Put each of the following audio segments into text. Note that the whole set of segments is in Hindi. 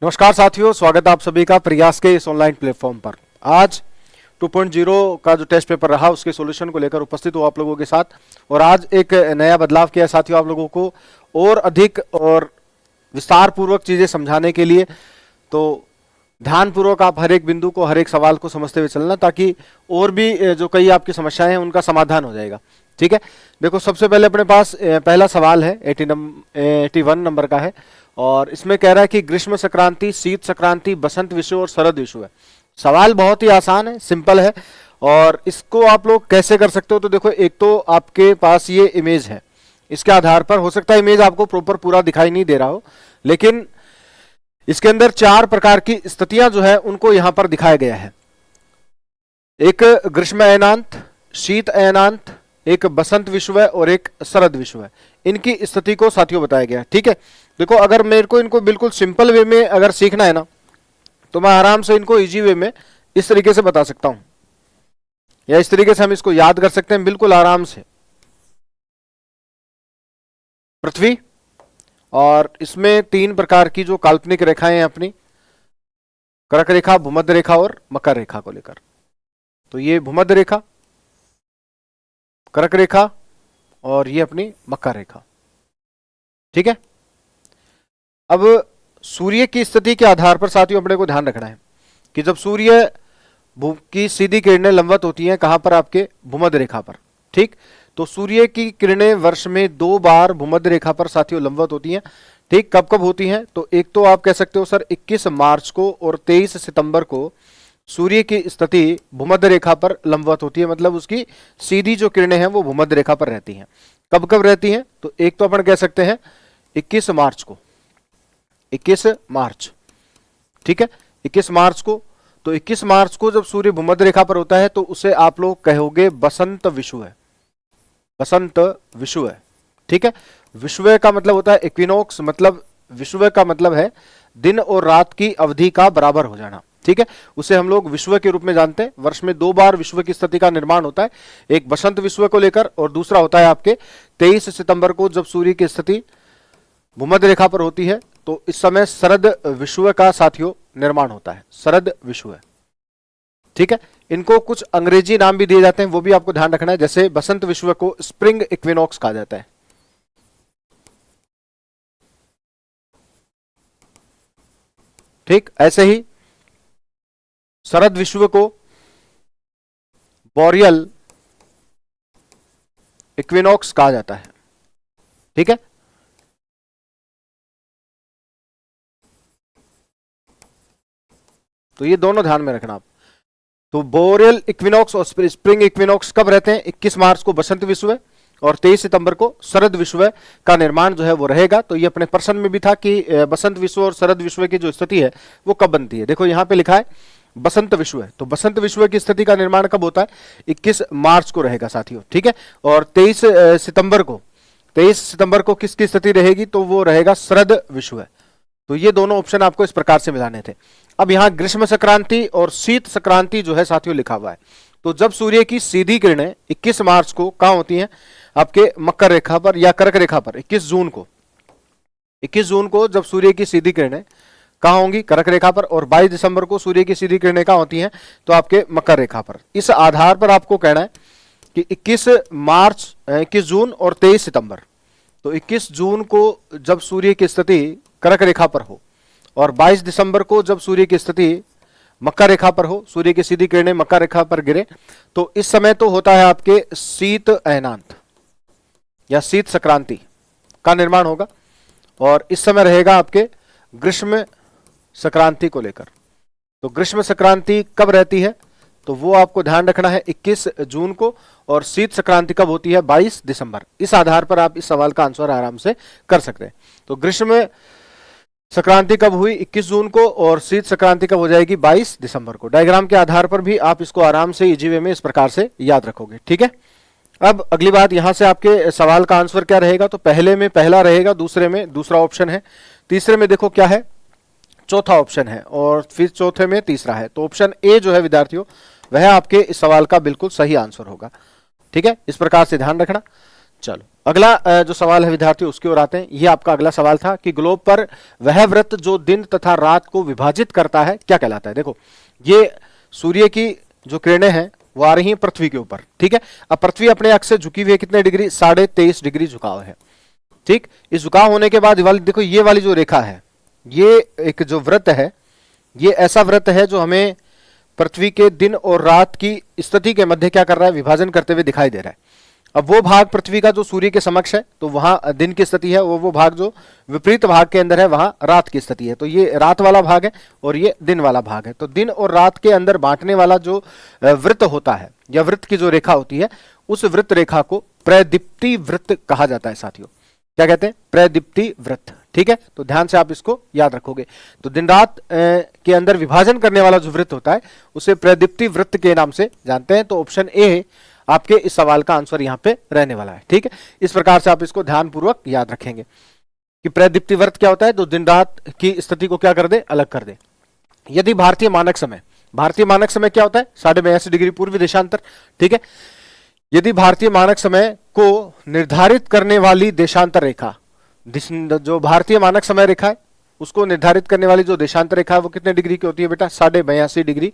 नमस्कार साथियों, स्वागत है आप सभी का प्रयास के इस ऑनलाइन प्लेटफॉर्म पर। आज 2.0 का जो टेस्ट पेपर रहा उसके सॉल्यूशन को लेकर उपस्थित हुआ आप लोगों के साथ। और आज एक नया बदलाव किया है साथियों, आप लोगों को और अधिक और विस्तार पूर्वक चीजें समझाने के लिए। तो ध्यानपूर्वक आप हर एक बिंदु को, हर एक सवाल को समझते हुए चलना, ताकि और भी जो कई आपकी समस्याएं हैं उनका समाधान हो जाएगा। ठीक है, देखो सबसे पहले अपने पास पहला सवाल है 81 नंबर का है, और इसमें कह रहा है कि ग्रीष्म संक्रांति, शीत संक्रांति, बसंत विषु और शरद विषु है। सवाल बहुत ही आसान है, सिंपल है, और इसको आप लोग कैसे कर सकते हो। तो देखो, एक तो आपके पास ये इमेज है, इसके आधार पर हो सकता है इमेज आपको प्रॉपर पूरा दिखाई नहीं दे रहा हो, लेकिन इसके अंदर 4 प्रकार की स्थितियां जो है उनको यहां पर दिखाया गया है। एक ग्रीष्म अयनांत, शीत अयनांत, एक बसंत विषुव और एक शरद विषुव। इनकी स्थिति को साथियों बताया गया है। ठीक है, देखो अगर मेरे को इनको बिल्कुल सिंपल वे में अगर सीखना है ना, तो मैं आराम से इनको इजी वे में इस तरीके से बता सकता हूं, या इस तरीके से हम इसको याद कर सकते हैं बिल्कुल आराम से। पृथ्वी, और इसमें 3 प्रकार की जो काल्पनिक रेखाएं हैं अपनी, कर्क रेखा, भूमध्य रेखा और मकर रेखा को लेकर। तो ये भूमध्य रेखा, कर्क रेखा और ये अपनी मकर रेखा। ठीक है, अब सूर्य की स्थिति के आधार पर साथियों अपने को ध्यान रखना है कि जब सूर्य की सीधी किरणें लंबवत होती हैं, कहां पर, आपके भूमध्य रेखा पर। ठीक, तो सूर्य की किरणें वर्ष में 2 बार भूमध्य रेखा पर साथियों लंबवत होती हैं। ठीक, कब कब होती हैं, तो एक तो आप कह सकते हो सर 21 मार्च को और 23 सितंबर को सूर्य की स्थिति भूमध्य रेखा पर लंबवत होती है, मतलब उसकी सीधी जो किरणें हैं वो भूमध्य रेखा पर रहती हैं। कब कब रहती हैं, तो एक तो अपन कह सकते हैं 21 मार्च को, 21 मार्च। ठीक है, 21 मार्च को, तो 21 मार्च को जब सूर्य भूमध्य रेखा पर होता है तो उसे आप लोग कहोगे बसंत विषुव है, बसंत विषुव है। ठीक है, विषुव का मतलब होता है इक्विनोक्स, मतलब विषुव का मतलब है दिन और रात की अवधि का बराबर हो जाना। ठीक है, उसे हम लोग विषुव के रूप में जानते हैं। वर्ष में 2 बार विषुव की स्थिति का निर्माण होता है, एक बसंत विषुव को लेकर और दूसरा होता है आपके 23 सितंबर को, जब सूर्य की स्थिति भूमध्य रेखा पर होती है, तो इस समय शरद विषुव का साथियों निर्माण होता है, शरद विषुव। ठीक है, इनको कुछ अंग्रेजी नाम भी दिए जाते हैं, वो भी आपको ध्यान रखना है। जैसे बसंत विषुव को स्प्रिंग इक्विनॉक्स कहा जाता है। ठीक, ऐसे ही शरद विषुव को बॉरियल इक्विनॉक्स कहा जाता है। ठीक है, तो ये दोनों ध्यान में रखना आप। तो बोरियल इक्विनॉक्स और स्प्रिंग इक्विनॉक्स कब रहते हैं, 21 मार्च को बसंत विषुव और 23 सितंबर को शरद विषुव का निर्माण जो है वो रहेगा। तो ये अपने प्रश्न में भी था कि बसंत विषुव और शरद विषुव की जो स्थिति है वो कब बनती है। देखो यहाँ पे लिखा है बसंत विषुव, तो बसंत विषुव की स्थिति का निर्माण कब होता है, 21 मार्च को रहेगा साथियों। ठीक है, और 23 सितंबर को किसकी स्थिति रहेगी, तो वो रहेगा शरद विषुव। तो ये दोनों ऑप्शन आपको इस प्रकार से मिलाने थे। अब यहाँ ग्रीष्म संक्रांति और शीत संक्रांति जो है साथियों लिखा हुआ है। तो जब सूर्य की सीधी किरणें 21 मार्च को कहां होती हैं, आपके मकर रेखा पर या कर्क रेखा पर। 21 जून को जब सूर्य की सीधी किरणें कहां होंगी, कर्क रेखा पर, और 22 दिसंबर को सूर्य की सीधी किरणें कहां होती हैं, तो आपके मकर रेखा पर। इस आधार पर आपको कहना है कि 21 जून और 23 सितंबर। तो 21 जून को जब सूर्य की स्थिति कर्क रेखा पर हो और 22 दिसंबर को जब सूर्य की स्थिति मकर रेखा पर हो, सूर्य की सीधी किरणें मकर रेखा पर गिरे, तो इस समय तो होता है आपके शीत अयनांत या शीत संक्रांति का निर्माण होगा, और इस समय रहेगा आपके ग्रीष्म संक्रांति को लेकर। तो ग्रीष्म संक्रांति कब रहती है, तो वो आपको ध्यान रखना है 21 जून को, और शीत संक्रांति कब होती है, 22 दिसंबर। इस आधार पर आप इस सवाल का आंसर आराम से कर सकते हैं। तो ग्रीष्म संक्रांति कब हुई, 21 जून को, और शीत संक्रांति कब हो जाएगी, 22 दिसंबर को। डायग्राम के आधार पर भी आप इसको आराम से इजी वे में इस प्रकार से याद रखोगे। ठीक है, अब अगली बात, यहां से आपके सवाल का आंसर क्या रहेगा, तो पहले में पहला रहेगा, दूसरे में दूसरा ऑप्शन है, तीसरे में देखो क्या है, चौथा ऑप्शन है, और फिर चौथे में तीसरा है। तो ऑप्शन ए जो है विद्यार्थियों, वह आपके इस सवाल का बिल्कुल सही आंसर होगा। ठीक है, इस प्रकार से ध्यान रखना। चलो अगला जो सवाल है विद्यार्थियों उसकी ओर आते हैं। ये आपका अगला सवाल था कि ग्लोब पर वह वृत्त जो दिन तथा रात को विभाजित करता है क्या कहलाता है। देखो ये सूर्य की जो किरणें हैं वो आ रही हैं पृथ्वी के ऊपर, ठीक है। अब पृथ्वी अपने अक्ष से झुकी हुई है कितने डिग्री, 23.5 डिग्री झुकाव है, ठीक। इस झुकाव होने के बाद वाली देखो ये वाली जो रेखा है, ये एक जो वृत्त है, ये ऐसा वृत्त है जो हमें पृथ्वी के दिन और रात की स्थिति के मध्य क्या कर रहा है, विभाजन करते हुए दिखाई दे रहा है। अब वो भाग पृथ्वी का जो सूर्य के समक्ष है तो वहां दिन की स्थिति है, वो भाग जो विपरीत भाग के अंदर है वहां रात की स्थिति है। तो ये रात वाला भाग है और ये दिन वाला भाग है। तो दिन और रात के अंदर बांटने वाला जो वृत्त होता है या वृत्त की जो रेखा होती है, उस वृत्त रेखा को प्रदीप्ति वृत्त कहा जाता है साथियों। क्या कहते हैं, प्रदीप्ति वृत्त, ठीक है। तो ध्यान से आप इसको याद रखोगे। तो दिन रात के अंदर विभाजन करने वाला जो वृत्त होता है उसे प्रदीप्ति वृत्त के नाम से जानते हैं। तो ऑप्शन ए आपके इस सवाल का आंसर यहां पे रहने वाला है, ठीक है। इस प्रकार से आप इसको ध्यानपूर्वक याद रखेंगे कि प्रदीप्ति वृत्त क्या होता है, तो दिन रात की स्थिति को क्या कर दे, अलग कर दे। यदि भारतीय मानक समय क्या होता है, 82.5 डिग्री पूर्वी देशांतर, ठीक है। यदि भारतीय मानक समय को निर्धारित करने वाली देशांतर रेखा, जो भारतीय मानक समय रेखा है उसको निर्धारित करने वाली जो देशांतर रेखा है वो कितने डिग्री की होती है बेटा, 82.5 डिग्री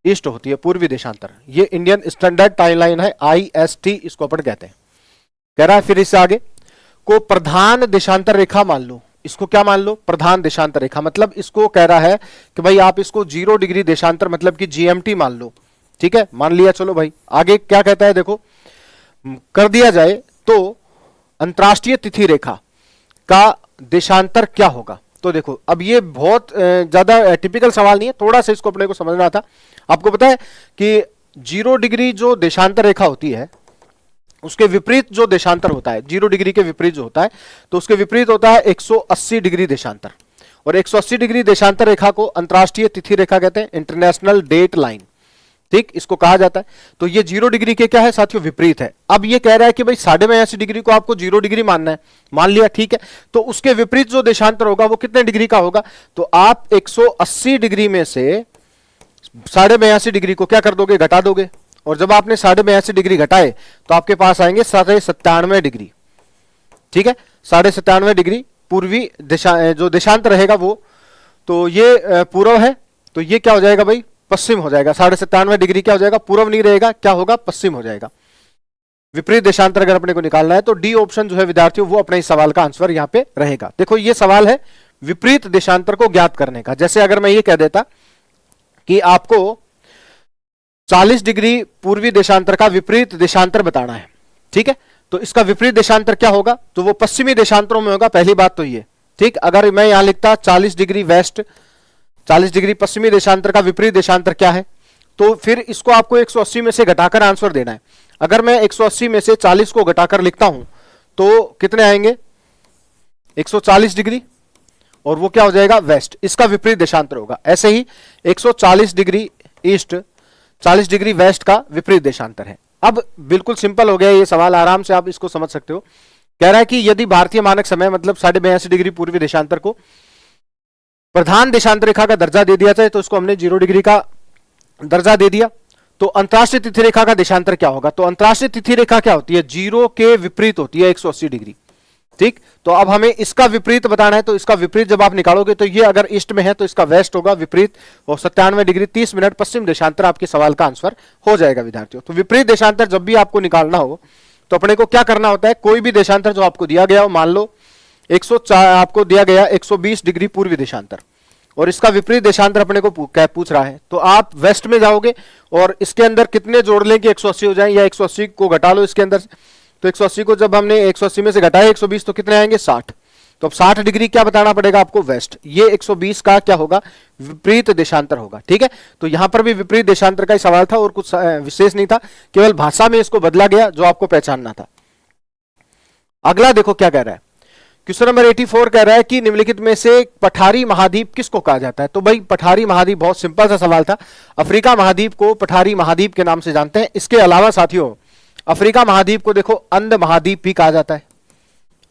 ईस्ट होती है, पूर्वी देशांतर। ये इंडियन स्टैंडर्ड टाइम लाइन है, IST इसको अपन कहते हैं। कह रहा है फिर इससे आगे को प्रधान देशांतर रेखा मान लो। इसको क्या मान लो, प्रधान देशांतर रेखा। मतलब इसको कह रहा है कि भाई आप इसको 0 डिग्री देशांतर मतलब कि GMT मान लो, ठीक है, मान लिया। चलो भाई आगे क्या कहता है, देखो कर दिया जाए तो अंतरराष्ट्रीय तिथि रेखा का देशांतर क्या होगा। तो देखो अब ये बहुत ज्यादा टिपिकल सवाल नहीं है, थोड़ा सा इसको अपने को समझना था। आपको पता है कि 0 डिग्री जो देशांतर रेखा होती है उसके विपरीत जो देशांतर होता है, 0 डिग्री के विपरीत जो होता है तो उसके विपरीत होता है 180 डिग्री देशांतर। और 180 डिग्री देशांतर रेखा को अंतरराष्ट्रीय तिथि रेखा कहते हैं, इंटरनेशनल डेट लाइन, ठीक, इसको कहा जाता है। तो ये 0 डिग्री के क्या है साथियों, विपरीत है। अब ये कह रहा है कि भाई 82.5 डिग्री को आपको 0 डिग्री मानना है, मान लिया, ठीक है। तो उसके विपरीत जो देशांतर होगा वो कितने डिग्री का होगा, तो आप 180 डिग्री में से 82.5 डिग्री को क्या कर दोगे, घटा दोगे। और जब आपने 82.5 डिग्री घटाए तो आपके पास आएंगे 97 डिग्री, ठीक है, 97 डिग्री पूर्वी जो देशांतर रहेगा वो। तो ये पूर्व है, तो ये क्या हो जाएगा भाई, पश्चिम हो जाएगा। 97 डिग्री क्या हो जाएगा, पूर्व नहीं रहेगा, क्या होगा, पश्चिम हो जाएगा। विपरीत देशांतर अगर अपने को निकालना है तो डी ऑप्शन जो है विद्यार्थियों वो अपने इस सवाल का आंसर यहां पे रहेगा। देखो ये सवाल है विपरीत देशांतर को ज्ञात करने का। जैसे अगर मैं ये कह देता कि आपको 40 डिग्री पूर्वी देशांतर का विपरीत देशांतर बताना है, ठीक है, तो इसका विपरीत देशांतर क्या होगा, तो वो पश्चिमी देशांतरों में होगा। पहली बात तो ये, ठीक। अगर मैं यहां लिखता 40 डिग्री वेस्ट, 40 डिग्री पश्चिमी देशांतर का विपरीत देशांतर क्या है, तो फिर इसको आपको 180 में से घटाकर आंसर देना है। अगर मैं 180 में से 40 को घटाकर लिखता हूं तो कितने आएंगे, 140 डिग्री, और वो क्या हो जाएगा, वेस्ट, इसका विपरीत देशांतर होगा। ऐसे ही 140 डिग्री ईस्ट, 40 डिग्री वेस्ट का विपरीत देशांतर है। अब बिल्कुल सिंपल हो गया ये सवाल, आराम से आप इसको समझ सकते हो। कह रहा है कि यदि भारतीय मानक समय मतलब 82.5 डिग्री पूर्वी देशांतर को प्रधान देशांतर रेखा का दर्जा दे दिया जाए, तो इसको हमने 0 डिग्री का दर्जा दे दिया, तो अंतरराष्ट्रीय तिथि रेखा का देशांतर क्या होगा, तो अंतरराष्ट्रीय तिथि रेखा क्या होती है, 0 के विपरीत होती है 180 डिग्री, ठीक। तो अब हमें इसका विपरीत बताना है, तो इसका विपरीत जब आप निकालोगे तो ये अगर ईस्ट में है तो इसका वेस्ट होगा विपरीत, और 97 डिग्री 30 मिनट पश्चिम देशांतर आपके सवाल का आंसर हो जाएगा विद्यार्थियों। तो विपरीत देशांतर जब भी आपको निकालना हो तो अपने को क्या करना होता है, कोई भी देशांतर जो आपको दिया गया हो, मान लो 104 आपको दिया गया 120 डिग्री पूर्वी देशांतर और इसका विपरीत देशांतर अपने को पूछ रहा है, तो आप वेस्ट में जाओगे और इसके अंदर कितने जोड़ लें कि 180 हो जाए, या 180 को घटा लो इसके अंदर से। तो 180 को जब हमने 180 में से घटाया 120 तो कितने आएंगे, 60। तो अब 60 डिग्री क्या बताना पड़ेगा आपको, वेस्ट। ये 120 का क्या होगा, विपरीत देशांतर होगा, ठीक है। तो यहां पर भी विपरीत देशांतर का ही सवाल था और कुछ विशेष नहीं था, केवल भाषा में इसको बदला गया जो आपको पहचानना था। अगला देखो क्या कह रहा है, क्वेश्चन नंबर 84 कह रहा है कि निम्नलिखित में से पठारी महाद्वीप किसको कहा जाता है। तो भाई पठारी महाद्वीप बहुत सिंपल सा सवाल था, अफ्रीका महाद्वीप को पठारी महाद्वीप के नाम से जानते हैं। इसके अलावा साथियों अफ्रीका महाद्वीप को देखो अंध महाद्वीप भी कहा जाता है,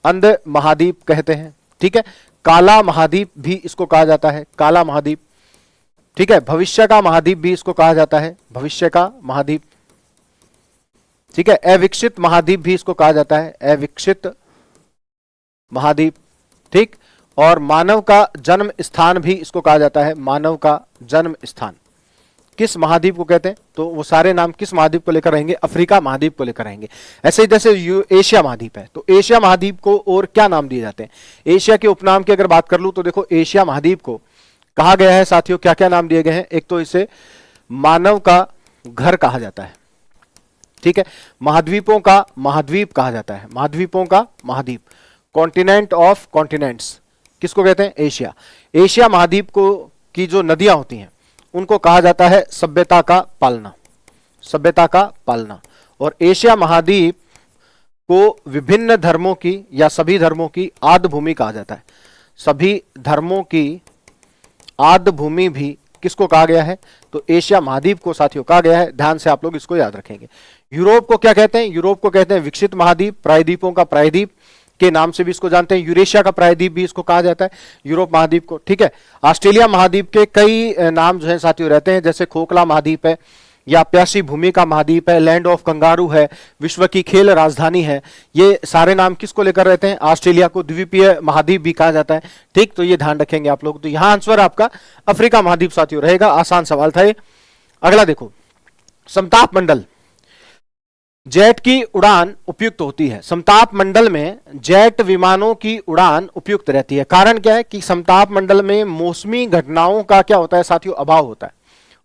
अंध महाद्वीप कहते हैं, ठीक है। काला महाद्वीप भी इसको कहा जाता है, काला महाद्वीप, ठीक है। भविष्य का महाद्वीप भी इसको कहा जाता है, भविष्य का महाद्वीप, ठीक है, अविकसित महाद्वीप भी इसको कहा जाता है, अविकसित महाद्वीप। ठीक, और मानव का जन्म स्थान भी इसको कहा जाता है, मानव का जन्म स्थान। किस महाद्वीप को कहते हैं? तो वो सारे नाम किस महाद्वीप को लेकर रहेंगे? अफ्रीका महाद्वीप को लेकर रहेंगे। ऐसे ही जैसे एशिया महाद्वीप है, तो एशिया महाद्वीप को और क्या नाम दिए जाते हैं? एशिया के उपनाम की अगर बात कर लूं तो देखो, एशिया महाद्वीप को कहा गया है साथियों, क्या क्या नाम दिए गए हैं? एक तो इसे मानव का घर कहा जाता है, ठीक है, महाद्वीपों का महाद्वीप कहा जाता है, महाद्वीपों का महाद्वीप, कॉन्टिनेंट ऑफ कॉन्टिनेंट्स किसको कहते हैं? एशिया। एशिया महाद्वीप को की जो नदियां होती हैं उनको कहा जाता है सभ्यता का पालना, सभ्यता का पालना। और एशिया महाद्वीप को विभिन्न धर्मों की या सभी धर्मों की आद्य भूमि कहा जाता है, सभी धर्मों की आद्य भूमि भी किसको कहा गया है? तो एशिया महाद्वीप को साथियों कहा गया है। ध्यान से आप लोग इसको याद रखेंगे। यूरोप को क्या कहते हैं? यूरोप को कहते हैं विकसित महाद्वीप, प्रायद्वीपों का प्रायद्वीप के नाम से भी इसको जानते हैं। यूरेशिया का प्रायद्वीप भी इसको कहा जाता है, यूरोप महाद्वीप को। ठीक है, ऑस्ट्रेलिया महाद्वीप के कई नाम जो है साथियों रहते हैं, जैसे खोखला महाद्वीप है, या प्यासी भूमि का महाद्वीप है, लैंड ऑफ कंगारू है, विश्व की खेल राजधानी है। ये सारे नाम किसको लेकर रहते हैं? ऑस्ट्रेलिया को द्वीपीय महाद्वीप भी कहा जाता है। ठीक, तो ये ध्यान रखेंगे आप लोग। तो यहां आंसर आपका अफ्रीका महाद्वीप साथियों रहेगा। आसान सवाल था ये। अगला देखो, समताप मंडल, जेट की उड़ान उपयुक्त होती है। समताप मंडल में जेट विमानों की उड़ान उपयुक्त रहती है। कारण क्या है कि समताप मंडल में मौसमी घटनाओं का क्या होता है साथियों? अभाव होता है,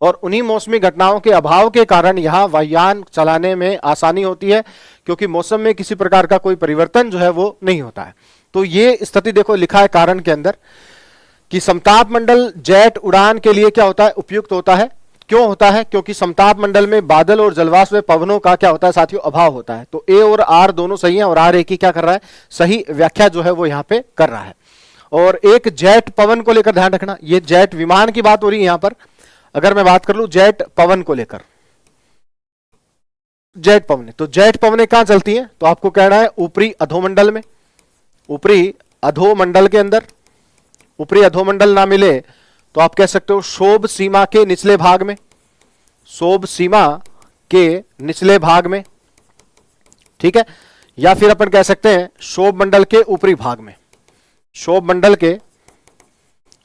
और उन्हीं मौसमी घटनाओं के अभाव के कारण यहां वायुयान चलाने में आसानी होती है, क्योंकि मौसम में किसी प्रकार का कोई परिवर्तन जो है वो नहीं होता है। तो ये स्थिति देखो लिखा है कारण के अंदर कि समताप मंडल जेट उड़ान के लिए क्या होता है? उपयुक्त होता है। क्यों होता है? क्योंकि समताप मंडल में बादल और जलवाष्प पवनों का क्या होता है साथियों? अभाव होता है। तो ए और आर दोनों सही हैं, और आर ए की क्या कर रहा है? सही व्याख्या जो है वो यहां पे कर रहा है। और एक जेट पवन को लेकर ध्यान रखना, ये जेट विमान की बात हो रही है यहां पर। अगर मैं बात कर लूं जेट पवन को लेकर, जेट पवन, तो जेट पवनें कहां चलती हैं? तो आपको कहना है ऊपरी अधोमंडल में, ऊपरी अधोमंडल के अंदर। ऊपरी अधोमंडल ना मिले तो आप कह सकते हो शोभ सीमा के निचले भाग में, शोभ सीमा के निचले भाग में। ठीक है, या फिर अपन कह सकते हैं शोभ मंडल के ऊपरी भाग में, शोभ मंडल के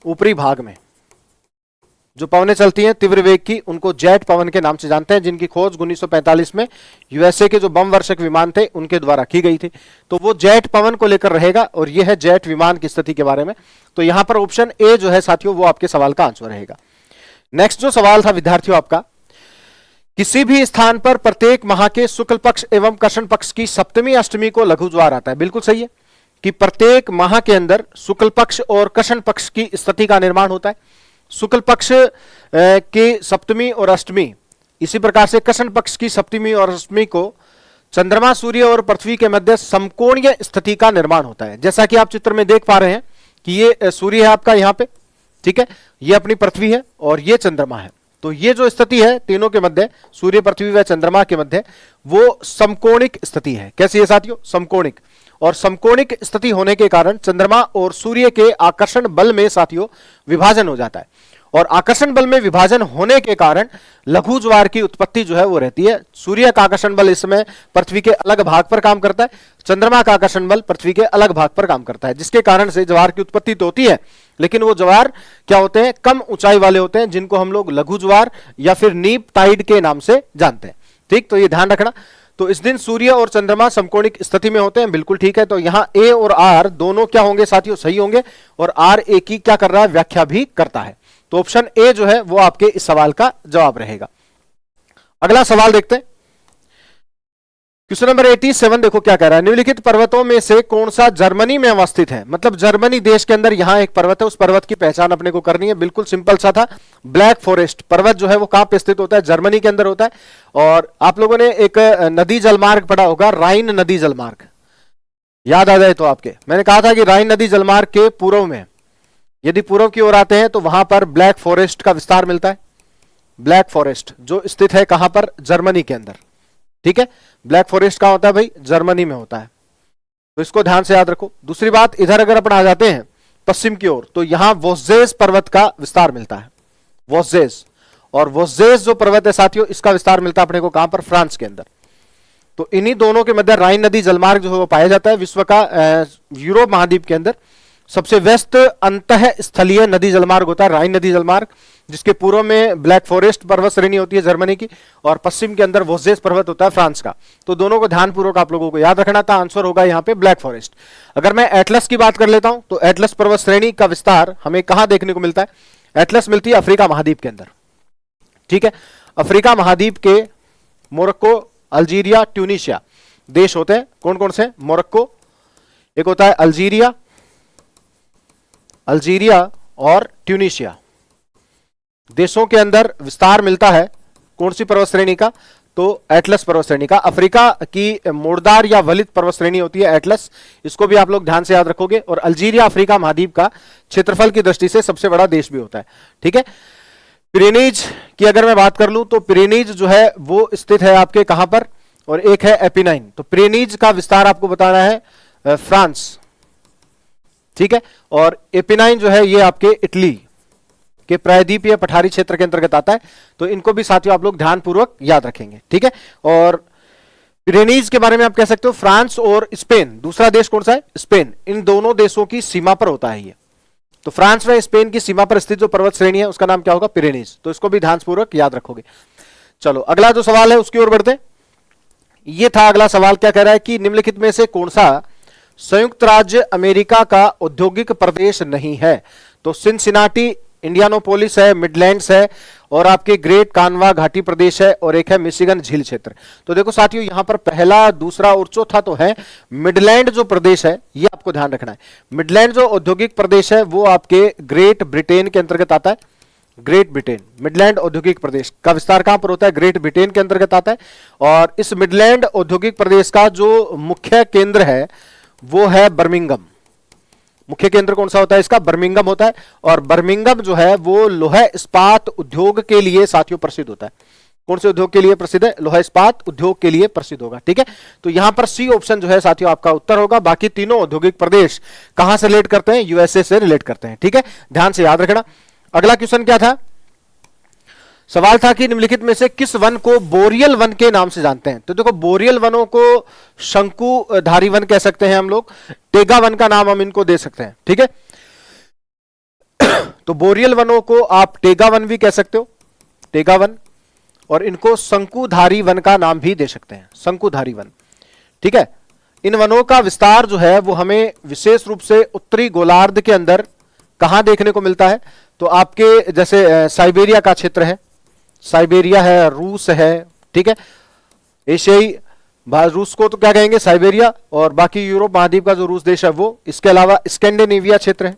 ऊपरी भाग में जो पवनें चलती हैं तीव्र वेग की, उनको जेट पवन के नाम से जानते हैं, जिनकी खोज 1945 में यूएसए के जो बम वर्षक विमान थे उनके द्वारा की गई थी। तो वो जेट पवन को लेकर रहेगा, और यह है जेट विमान की स्थिति के बारे में। तो यहां पर ऑप्शन ए जो है साथियों वो आपके सवाल का आंसर रहेगा। नेक्स्ट जो सवाल था विद्यार्थियों आपका, किसी भी स्थान पर प्रत्येक माह के शुक्ल पक्ष एवं कृष्ण पक्ष की सप्तमी अष्टमी को लघु ज्वार आता है। बिल्कुल सही है कि प्रत्येक माह के अंदर शुक्ल पक्ष और कृष्ण पक्ष की स्थिति का निर्माण होता है। शुक्ल पक्ष की सप्तमी और अष्टमी, इसी प्रकार से कृष्ण पक्ष की सप्तमी और अष्टमी को चंद्रमा, सूर्य और पृथ्वी के मध्य समकोणीय स्थिति का निर्माण होता है। जैसा कि आप चित्र में देख पा रहे हैं कि ये सूर्य है आपका यहाँ पे, ठीक है, ये अपनी पृथ्वी है और ये चंद्रमा है। तो ये जो स्थिति है तीनों के मध्य, सूर्य, पृथ्वी व चंद्रमा के मध्य, वो समकोणिक स्थिति है। कैसी है साथियों? समकोणिक। और समकोणिक स्थिति होने के कारण चंद्रमा और सूर्य के आकर्षण बल में साथियों विभाजन हो जाता है, और आकर्षण बल में विभाजन होने के कारण लघु ज्वार की उत्पत्ति जो है वो रहती है। सूर्य का आकर्षण बल इस समय पृथ्वी के अलग भाग पर काम करता है, चंद्रमा का आकर्षण बल पृथ्वी के अलग भाग पर काम करता है, जिसके कारण से ज्वार की उत्पत्ति तो होती है, लेकिन वो ज्वार क्या होते हैं? कम ऊंचाई वाले होते हैं, जिनको हम लोग लघु ज्वार या फिर नीप टाइड के नाम से जानते हैं। ठीक, तो ये ध्यान रखना। तो इस दिन सूर्य और चंद्रमा समकोणिक स्थिति में होते हैं। बिल्कुल ठीक है। तो यहां ए और आर दोनों क्या होंगे साथियों? सही होंगे, और आर ए की क्या कर रहा है? व्याख्या भी करता है। तो ऑप्शन ए जो है वो आपके इस सवाल का जवाब रहेगा। अगला सवाल देखते हैं, क्वेश्चन नंबर 87 देखो क्या कह रहा है। निम्नलिखित पर्वतों में से कौन सा जर्मनी में अवस्थित है? मतलब जर्मनी देश के अंदर यहां एक पर्वत है, उस पर्वत की पहचान अपने को करनी है। बिल्कुल सिंपल सा था। ब्लैक फॉरेस्ट पर्वत जो है वो कहां पे स्थित होता है? जर्मनी के अंदर होता है। और आप लोगों ने एक नदी जलमार्ग पढ़ा होगा, राइन नदी जलमार्ग, याद आ जाए तो आपके, मैंने कहा था कि राइन नदी जलमार्ग के पूर्व में, यदि पूर्व की ओर आते हैं तो वहां पर ब्लैक फॉरेस्ट का विस्तार मिलता है। ब्लैक फॉरेस्ट जो स्थित है कहां पर? जर्मनी के अंदर। ठीक है, ब्लैक फॉरेस्ट कहां होता है भाई? जर्मनी में होता है। तो इसको ध्यान से याद रखो। दूसरी बात, इधर अगर अपन आ जाते हैं पश्चिम की ओर, तो यहां वोस्जेस पर्वत का विस्तार मिलता है, वोस्जेस। और वोस्जेस जो पर्वत है साथियों, इसका विस्तार मिलता है अपने को कहां पर? फ्रांस के अंदर। तो इन्हीं दोनों के मध्य राइन नदी जलमार्ग जो है वो पाया जाता है। विश्व का यूरोप महाद्वीप के अंदर सबसे व्यस्त अंतः स्थलीय नदी जलमार्ग होता है राइन नदी जलमार्ग, जिसके पूर्व में ब्लैक फॉरेस्ट पर्वत श्रेणी होती है जर्मनी की, और पश्चिम के अंदर वोजेस पर्वत होता है फ्रांस का। तो दोनों को ध्यानपूर्वक आप लोगों को याद रखना था। आंसर होगा यहाँ पे ब्लैक फॉरेस्ट। अगर मैं एटलस की बात कर लेता हूं तो एटलस पर्वत श्रेणी का विस्तार हमें कहां देखने को मिलता है? एटलस मिलती है अफ्रीका महाद्वीप के अंदर। ठीक है, अफ्रीका महाद्वीप के मोरक्को, अल्जीरिया, ट्यूनीशिया देश होते हैं। कौन कौन से? मोरक्को, एक होता है अल्जीरिया और ट्यूनीशिया देशों के अंदर विस्तार मिलता है। कौन सी पर्वत श्रेणी का? तो एटलस पर्वत श्रेणी का। अफ्रीका की मोड़दार या वलित पर्वत श्रेणी होती है एटलस, इसको भी आप लोग ध्यान से याद रखोगे। और अल्जीरिया अफ्रीका महाद्वीप का क्षेत्रफल की दृष्टि से सबसे बड़ा देश भी होता है। ठीक है, पिरेनीज की अगर मैं बात कर लूं तो पिरेनीज जो है वो स्थित है आपके कहां पर? और एक है एपिनाइन। तो पिरेनीज का विस्तार आपको बताना है फ्रांस। ठीक है, और एपिनाइन जो है ये आपके इटली के प्रायद्वीपीय पठारी क्षेत्र के अंतर्गत आता है। तो इनको भी साथियों आप लोग ध्यानपूर्वक याद रखेंगे। ठीक है, और पिरेनीज के बारे में आप कह सकते हो फ्रांस और स्पेन, दूसरा देश कौन सा है? स्पेन। इन दोनों देशों की सीमा पर होता है ये। तो फ्रांस व स्पेन की सीमा पर स्थित जो पर्वत श्रेणी है उसका नाम क्या होगा? पिरेनीज। तो इसको भी ध्यानपूर्वक याद रखोगे। चलो अगला जो सवाल है उसकी ओर बढ़ते। ये था अगला सवाल, क्या कह रहा है कि निम्नलिखित में से कौन सा संयुक्त राज्य अमेरिका का औद्योगिक प्रदेश नहीं है? तो सिनसिनाटी, इंडियानापोलिस है, मिडलैंड्स है, और आपके ग्रेट कानवा घाटी प्रदेश है, और एक है मिशिगन झील क्षेत्र। तो देखो साथियों यहां पर पहला, दूसरा और चौथा तो है। मिडलैंड जो प्रदेश है ये आपको ध्यान रखना है। मिडलैंड जो औद्योगिक प्रदेश है वो आपके ग्रेट ब्रिटेन के अंतर्गत आता है। ग्रेट ब्रिटेन, मिडलैंड औद्योगिक प्रदेश का विस्तार कहां पर होता है? ग्रेट ब्रिटेन के अंतर्गत आता है। और इस मिडलैंड औद्योगिक प्रदेश का जो मुख्य केंद्र है वो है बर्मिंघम। मुख्य केंद्र कौन सा होता है इसका? बर्मिंघम होता है। और बर्मिंघम जो है वो लोहा इस्पात उद्योग के लिए साथियों प्रसिद्ध होता है। कौन से उद्योग के लिए प्रसिद्ध है? लोहा इस्पात उद्योग के लिए प्रसिद्ध होगा। ठीक है, तो यहां पर सी ऑप्शन जो है साथियों आपका उत्तर होगा। बाकी तीनों औद्योगिक प्रदेश कहां से रिलेट करते हैं? यूएसए से रिलेट करते हैं। ठीक है, ध्यान से याद रखना। अगला क्वेश्चन क्या था? सवाल था कि निम्नलिखित में से किस वन को बोरियल वन के नाम से जानते हैं? तो देखो बोरियल वनों को शंकुधारी वन कह सकते हैं हम लोग, टेगा वन का नाम हम इनको दे सकते हैं। ठीक है, तो बोरियल वनों को आप टेगा वन भी कह सकते हो, टेगा वन, और इनको शंकुधारी वन का नाम भी दे सकते हैं, शंकुधारी वन। ठीक है, इन वनों का विस्तार जो है वो हमें विशेष रूप से उत्तरी गोलार्ध के अंदर कहां देखने को मिलता है? तो आपके जैसे साइबेरिया का क्षेत्र है, साइबेरिया है, रूस है। ठीक है, एशियाई रूस को तो क्या कहेंगे? साइबेरिया। और बाकी यूरोप महाद्वीप का जो रूस देश है वो। इसके अलावा स्कैंडिनेविया क्षेत्र है,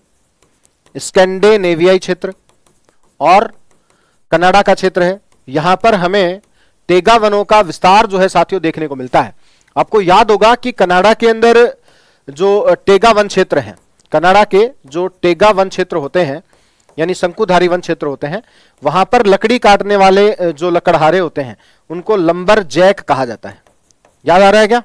स्कैंडिनेवियाई क्षेत्र, और कनाडा का क्षेत्र है। यहां पर हमें टेगा वनों का विस्तार जो है साथियों देखने को मिलता है। आपको याद होगा कि कनाडा के अंदर जो टेगा वन क्षेत्र है, कनाडा के जो टेगा वन क्षेत्र होते हैं यानी शंकुधारी वन क्षेत्र होते हैं, वहां पर लकड़ी काटने वाले जो लकड़हारे होते हैं उनको लंबर जैक कहा जाता है। याद आ रहा है क्या?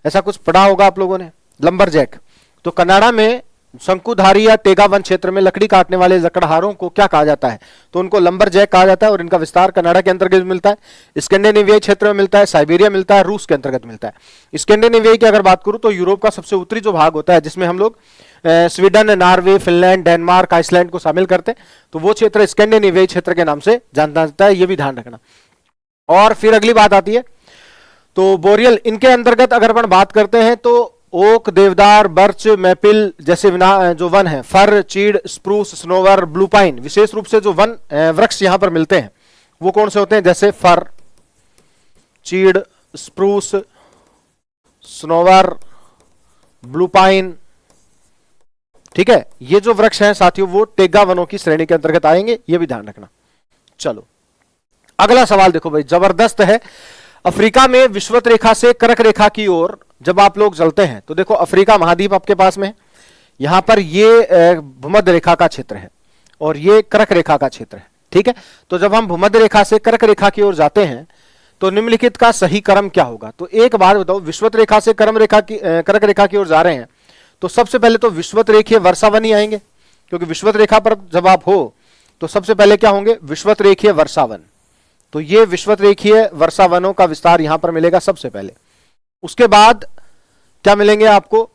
ऐसा कुछ पढ़ा होगा आप लोगों ने, लंबर जैक। तो कनाडा में शंकुधारी या टेगा वन क्षेत्र में लकड़ी काटने वाले लकड़हारों को क्या कहा जाता है? तो उनको लंबर जैक कहा जाता है। और इनका विस्तार कनाडा के अंतर्गत मिलता है, स्कैंडिनेवियाई क्षेत्र में मिलता है, साइबेरिया मिलता है, रूस के अंतर्गत मिलता है। स्कैंडिनेवियाई की अगर बात करूं तो यूरोप का सबसे उत्तरी जो भाग होता है, जिसमें हम लोग Sweden, Norway, Finland, Denmark, Iceland को शामिल करते हैं, तो वो क्षेत्र स्कैंडिनेवियाई क्षेत्र के नाम से जाना जाता है। ये भी ध्यान रखना। और फिर अगली बात आती है तो बोरियल, इनके अंतर्गत अगर अपन बात करते हैं तो ओक, देवदार, बर्च, मैपिल जैसे जो वन है, फर, चीड़, स्प्रूस, स्नोवर, ब्लू पाइन, विशेष रूप से जो वन वृक्ष यहां पर मिलते हैं वो कौन से होते हैं? जैसे फर, चीड़, स्प्रूस, स्नोवर, ब्लू पाइन। ठीक है, ये जो वृक्ष हैं साथियों वो टेगा वनों की श्रेणी के अंतर्गत आएंगे, ये भी ध्यान रखना। चलो अगला सवाल देखो भाई, जबरदस्त है। अफ्रीका में विषुवत रेखा से कर्क रेखा की ओर जब आप लोग चलते हैं तो देखो अफ्रीका महाद्वीप आपके पास में है, यहां पर ये भूमध्य रेखा का क्षेत्र है और ये कर्क रेखा का क्षेत्र है। ठीक है, तो जब हम भूमध्य रेखा से कर्क रेखा की ओर जाते हैं तो निम्नलिखित का सही क्रम क्या होगा? तो एक बात बताओ, विषुवत रेखा से कर्क रेखा की ओर जा रहे हैं तो सबसे पहले तो विषुवत रेखीय वर्षावन ही आएंगे, क्योंकि विषुवत रेखा पर जब आप हो तो सबसे पहले क्या होंगे? विषुवत रेखीय वर्षावन। तो ये विषुवतरेखीय वर्षा वनों का विस्तार यहां पर मिलेगा सबसे पहले। उसके बाद क्या मिलेंगे आपको,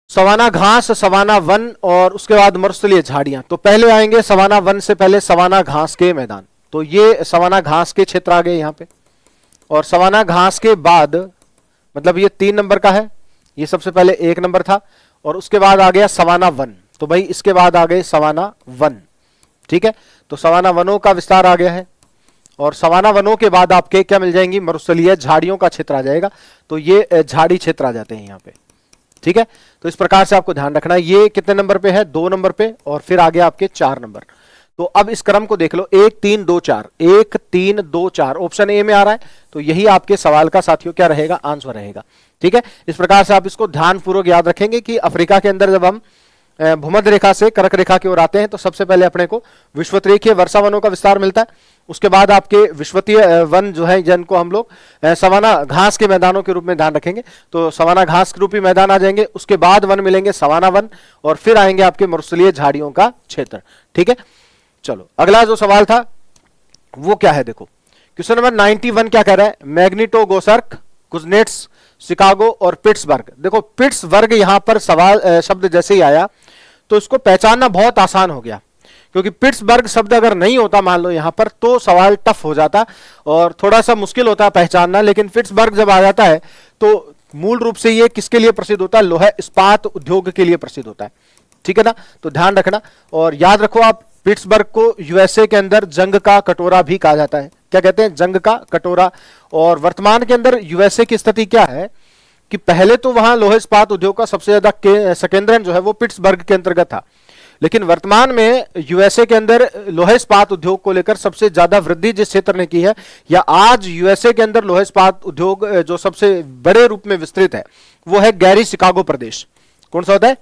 सवाना घास, सवाना वन, और उसके बाद मरुस्थलीय झाड़ियां। तो पहले आएंगे सवाना वन से पहले सवाना घास के मैदान, तो ये सवाना घास के क्षेत्र आ गए यहां पे। और सवाना घास के बाद मतलब ये 3 नंबर का है, ये सबसे पहले 1 नंबर था, और उसके बाद आ गया सवाना वन, तो भाई इसके बाद आ गए सवाना वन। ठीक है, तो सवाना वनों का विस्तार आ गया है, और सवाना वनों के बाद आपके क्या मिल जाएंगी, मरुस्थलीय झाड़ियों का क्षेत्र आ जाएगा। तो ये झाड़ी क्षेत्र आ जाते हैं यहाँ पे। ठीक है, तो इस प्रकार से आपको ध्यान रखना है। ये कितने नंबर पे है, 2 नंबर पे, और फिर आगे आपके 4 नंबर। तो अब इस क्रम को देख लो, 1 3 2 4, 1 3 2 4 ऑप्शन ए में आ रहा है, तो यही आपके सवाल का साथियों क्या रहेगा, आंसर रहेगा। ठीक है, इस प्रकार से आप इसको ध्यानपूर्वक याद रखेंगे कि अफ्रीका के अंदर जब हम भूमध्य रेखा से कर्क रेखा की ओर आते हैं तो सबसे पहले अपने को विषुवतरेखीय वर्षा वनों का विस्तार मिलता है। उसके बाद आपके विषुवतीय वन जो है, जिनको हम लोग सवाना घास के मैदानों के रूप में ध्यान रखेंगे, तो सवाना घास रूपी मैदान आ जाएंगे। उसके बाद वन मिलेंगे सवाना वन, और फिर आएंगे आपके मरुस्थलीय झाड़ियों का क्षेत्र। ठीक है, चलो अगला जो सवाल था वो क्या है, देखो क्वेश्चन नंबर 91 क्या कह रहा है, मैग्निटोगोसर्क, कुजनेट्स, शिकागो और पिट्सबर्ग। देखो पिट्सबर्ग यहां पर सवाल शब्द जैसे ही आया तो इसको पहचानना बहुत आसान हो गया, क्योंकि पिट्सबर्ग शब्द अगर नहीं होता मान लो यहां पर तो सवाल टफ हो जाता और थोड़ा सा मुश्किल होता पहचानना। लेकिन पिट्सबर्ग जब आ जाता है तो मूल रूप से ये किसके लिए प्रसिद्ध होता है, लोहा इस्पात उद्योग के लिए प्रसिद्ध होता है। ठीक है ना, तो ध्यान रखना और याद रखो आप, पिट्सबर्ग को यूएसए के अंदर जंग का कटोरा भी कहा जाता है। क्या कहते हैं, जंग का कटोरा। और वर्तमान के अंदर यूएसए की स्थिति क्या है कि पहले तो वहां लोहा इस्पात उद्योग का सबसे ज्यादा संकेंद्रण जो है वो पिट्सबर्ग के अंतर्गत था, लेकिन वर्तमान में यूएसए के अंदर लोहा इस्पात उद्योग को लेकर सबसे ज्यादा वृद्धि जिस क्षेत्र ने की है, या आज यूएसए के अंदर लोहा इस्पात उद्योग जो सबसे बड़े रूप में विस्तृत है वो है गैरी शिकागो प्रदेश। कौन सा होता है,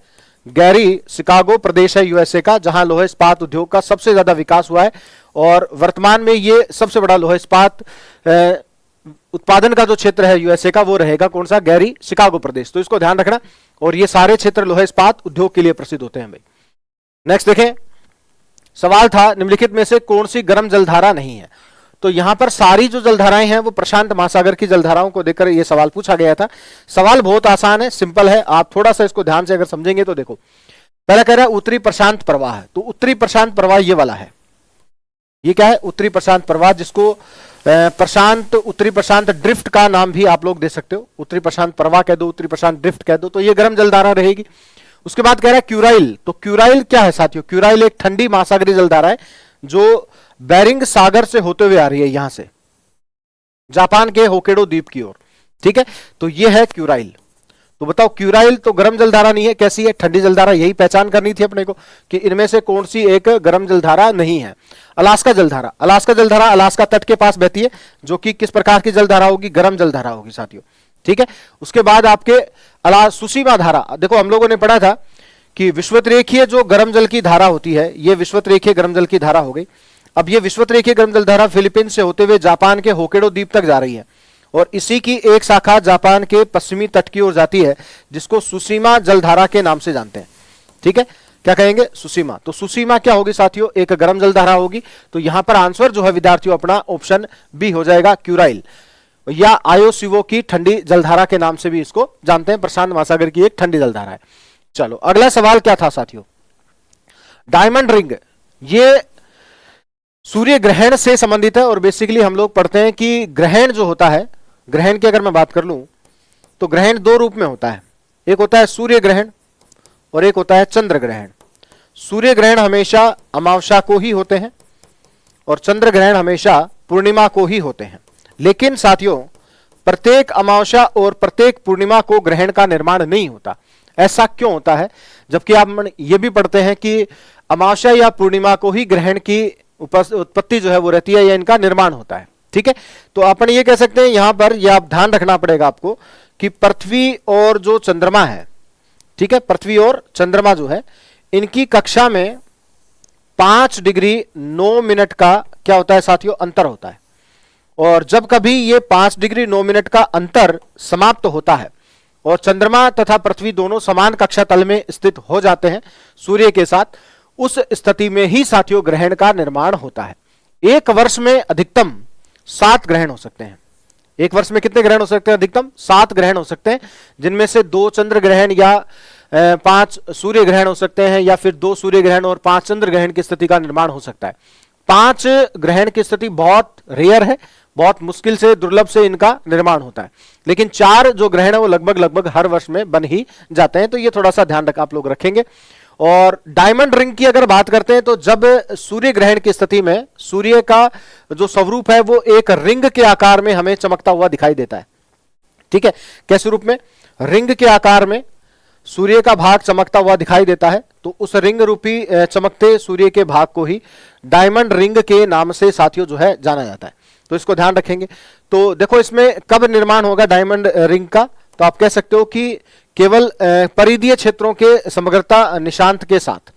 गैरी शिकागो प्रदेश है यूएसए का, जहां लोहा इस्पात उद्योग का सबसे ज्यादा विकास हुआ है। और वर्तमान में ये सबसे बड़ा लोहा इस्पात उत्पादन का जो क्षेत्र है यूएसए का वो रहेगा कौन सा, गैरी शिकागो प्रदेश। तो इसको ध्यान रखना, और ये सारे क्षेत्र लोहा इस्पात उद्योग के लिए प्रसिद्ध होते हैं भाई। नेक्स्ट देखें, सवाल था निम्नलिखित में से कौन सी गर्म जलधारा नहीं है। तो यहां पर सारी जो जलधाराएं हैं वो प्रशांत महासागर की जलधाराओं को देखकर यह सवाल पूछा गया था। सवाल बहुत आसान है, सिंपल है, आप थोड़ा सा इसको ध्यान से अगर समझेंगे तो देखो, पहला कह रहा है उत्तरी प्रशांत प्रवाह है, तो उत्तरी प्रशांत प्रवाह ये वाला है। ये क्या है, उत्तरी प्रशांत प्रवाह, जिसको उत्तरी प्रशांत ड्रिफ्ट का नाम भी आप लोग दे सकते हो। उत्तरी प्रशांत प्रवाह कह दो, उत्तरी प्रशांत ड्रिफ्ट कह दो, तो ये गर्म जलधारा रहेगी। उसके बाद कह रहा है क्यूराइल, तो क्यूराइल क्या है साथियों, क्यूराइल एक ठंडी महासागरीय जलधारा है जो बेरिंग सागर से होते हुए आ रही है, यहां से जापान के होकेडो द्वीप की ओर। ठीक है, तो ये है क्यूराइल। तो बताओ क्यूराइल तो गर्म जलधारा नहीं है, कैसी है, ठंडी जलधारा। यही पहचान करनी थी अपने को कि इनमें से कौन सी एक गर्म जलधारा नहीं है। अलास्का जलधारा, अलास्का जलधारा अलास्का तट के पास बहती है, जो कि किस प्रकार की जलधारा होगी, गर्म जलधारा होगी साथियों। ठीक है, उसके बाद आपके सुसीमा धारा, देखो हम लोगों ने पढ़ा था कि विषुवतरेखीय जो गर्म जल की धारा होती है, ये विषुवतरेखीय गर्म जल की धारा हो गई। अब ये विषुवतरेखीय गर्म जल धारा फिलीपींस से होते हुए जापान के होकेडो द्वीप तक जा रही है, और इसी की एक शाखा जापान के पश्चिमी तट की ओर जाती है, जिसको सुसीमा जलधारा के नाम से जानते हैं। ठीक है, क्या कहेंगे, सुसीमा। तो सुसीमा क्या होगी साथियों, एक गर्म जलधारा होगी। तो यहां पर आंसर जो है विद्यार्थियों अपना ऑप्शन बी हो जाएगा, क्यूराइल, या आयोसिवो की ठंडी जलधारा के नाम से भी इसको जानते हैं। प्रशांत महासागर की एक ठंडी जलधारा है। चलो अगला सवाल क्या था साथियों, डायमंड रिंग, ये सूर्य ग्रहण से संबंधित है। और बेसिकली हम लोग पढ़ते हैं कि ग्रहण जो होता है, ग्रहण की अगर मैं बात कर लूं तो ग्रहण 2 रूप में होता है, एक होता है सूर्य ग्रहण और एक होता है चंद्र ग्रहण। सूर्य ग्रहण हमेशा अमावस्या को ही होते हैं और चंद्र ग्रहण हमेशा पूर्णिमा को ही होते हैं। लेकिन साथियों प्रत्येक अमावस्या और प्रत्येक पूर्णिमा को ग्रहण का निर्माण नहीं होता। ऐसा क्यों होता है, जबकि आप ये भी पढ़ते हैं कि अमावस्या या पूर्णिमा को ही ग्रहण की उत्पत्ति जो है वो रहती है या इनका निर्माण होता है। ठीक है, तो अपन ये कह सकते हैं यहां पर यह आप ध्यान रखना पड़ेगा आपको कि पृथ्वी और जो चंद्रमा है, ठीक है, पृथ्वी और चंद्रमा जो है इनकी कक्षा में 5 डिग्री 9 मिनट का क्या होता है साथियों, अंतर होता है। और जब कभी ये 5 डिग्री 9 मिनट का अंतर समाप्त होता है और चंद्रमा तथा पृथ्वी दोनों समान कक्षा तल में स्थित हो जाते हैं सूर्य के साथ, उस स्थिति में ही साथियों ग्रहण का निर्माण होता है। एक वर्ष में अधिकतम 7 ग्रहण हो सकते हैं। एक वर्ष में कितने ग्रहण हो सकते हैं? अधिकतम 7 ग्रहण हो सकते हैं, जिनमें से 2 चंद्र ग्रहण या 5 सूर्य ग्रहण हो सकते हैं, या फिर 2 सूर्य ग्रहण और 5 चंद्र ग्रहण की स्थिति का निर्माण हो सकता है। 5 ग्रहण की स्थिति बहुत रेयर है, बहुत मुश्किल से, दुर्लभ से इनका निर्माण होता है, लेकिन 4 जो ग्रहण है वो लगभग हर वर्ष में बन ही जाते हैं। तो ये थोड़ा सा ध्यान आप लोग रखेंगे। और डायमंड रिंग की अगर बात करते हैं तो जब सूर्य ग्रहण की स्थिति में सूर्य का जो स्वरूप है वो एक रिंग के आकार में हमें चमकता हुआ दिखाई देता है। ठीक है, कैसे रूप में? रिंग के आकार में सूर्य का भाग चमकता हुआ दिखाई देता है, तो उस रिंग रूपी चमकते सूर्य के भाग को ही डायमंड रिंग के नाम से साथियों जो है जाना जाता है। तो इसको ध्यान रखेंगे। तो देखो इसमें कब निर्माण होगा डायमंड रिंग का, तो आप कह सकते हो कि केवल परिधीय क्षेत्रों के समग्रता निशांत के साथ।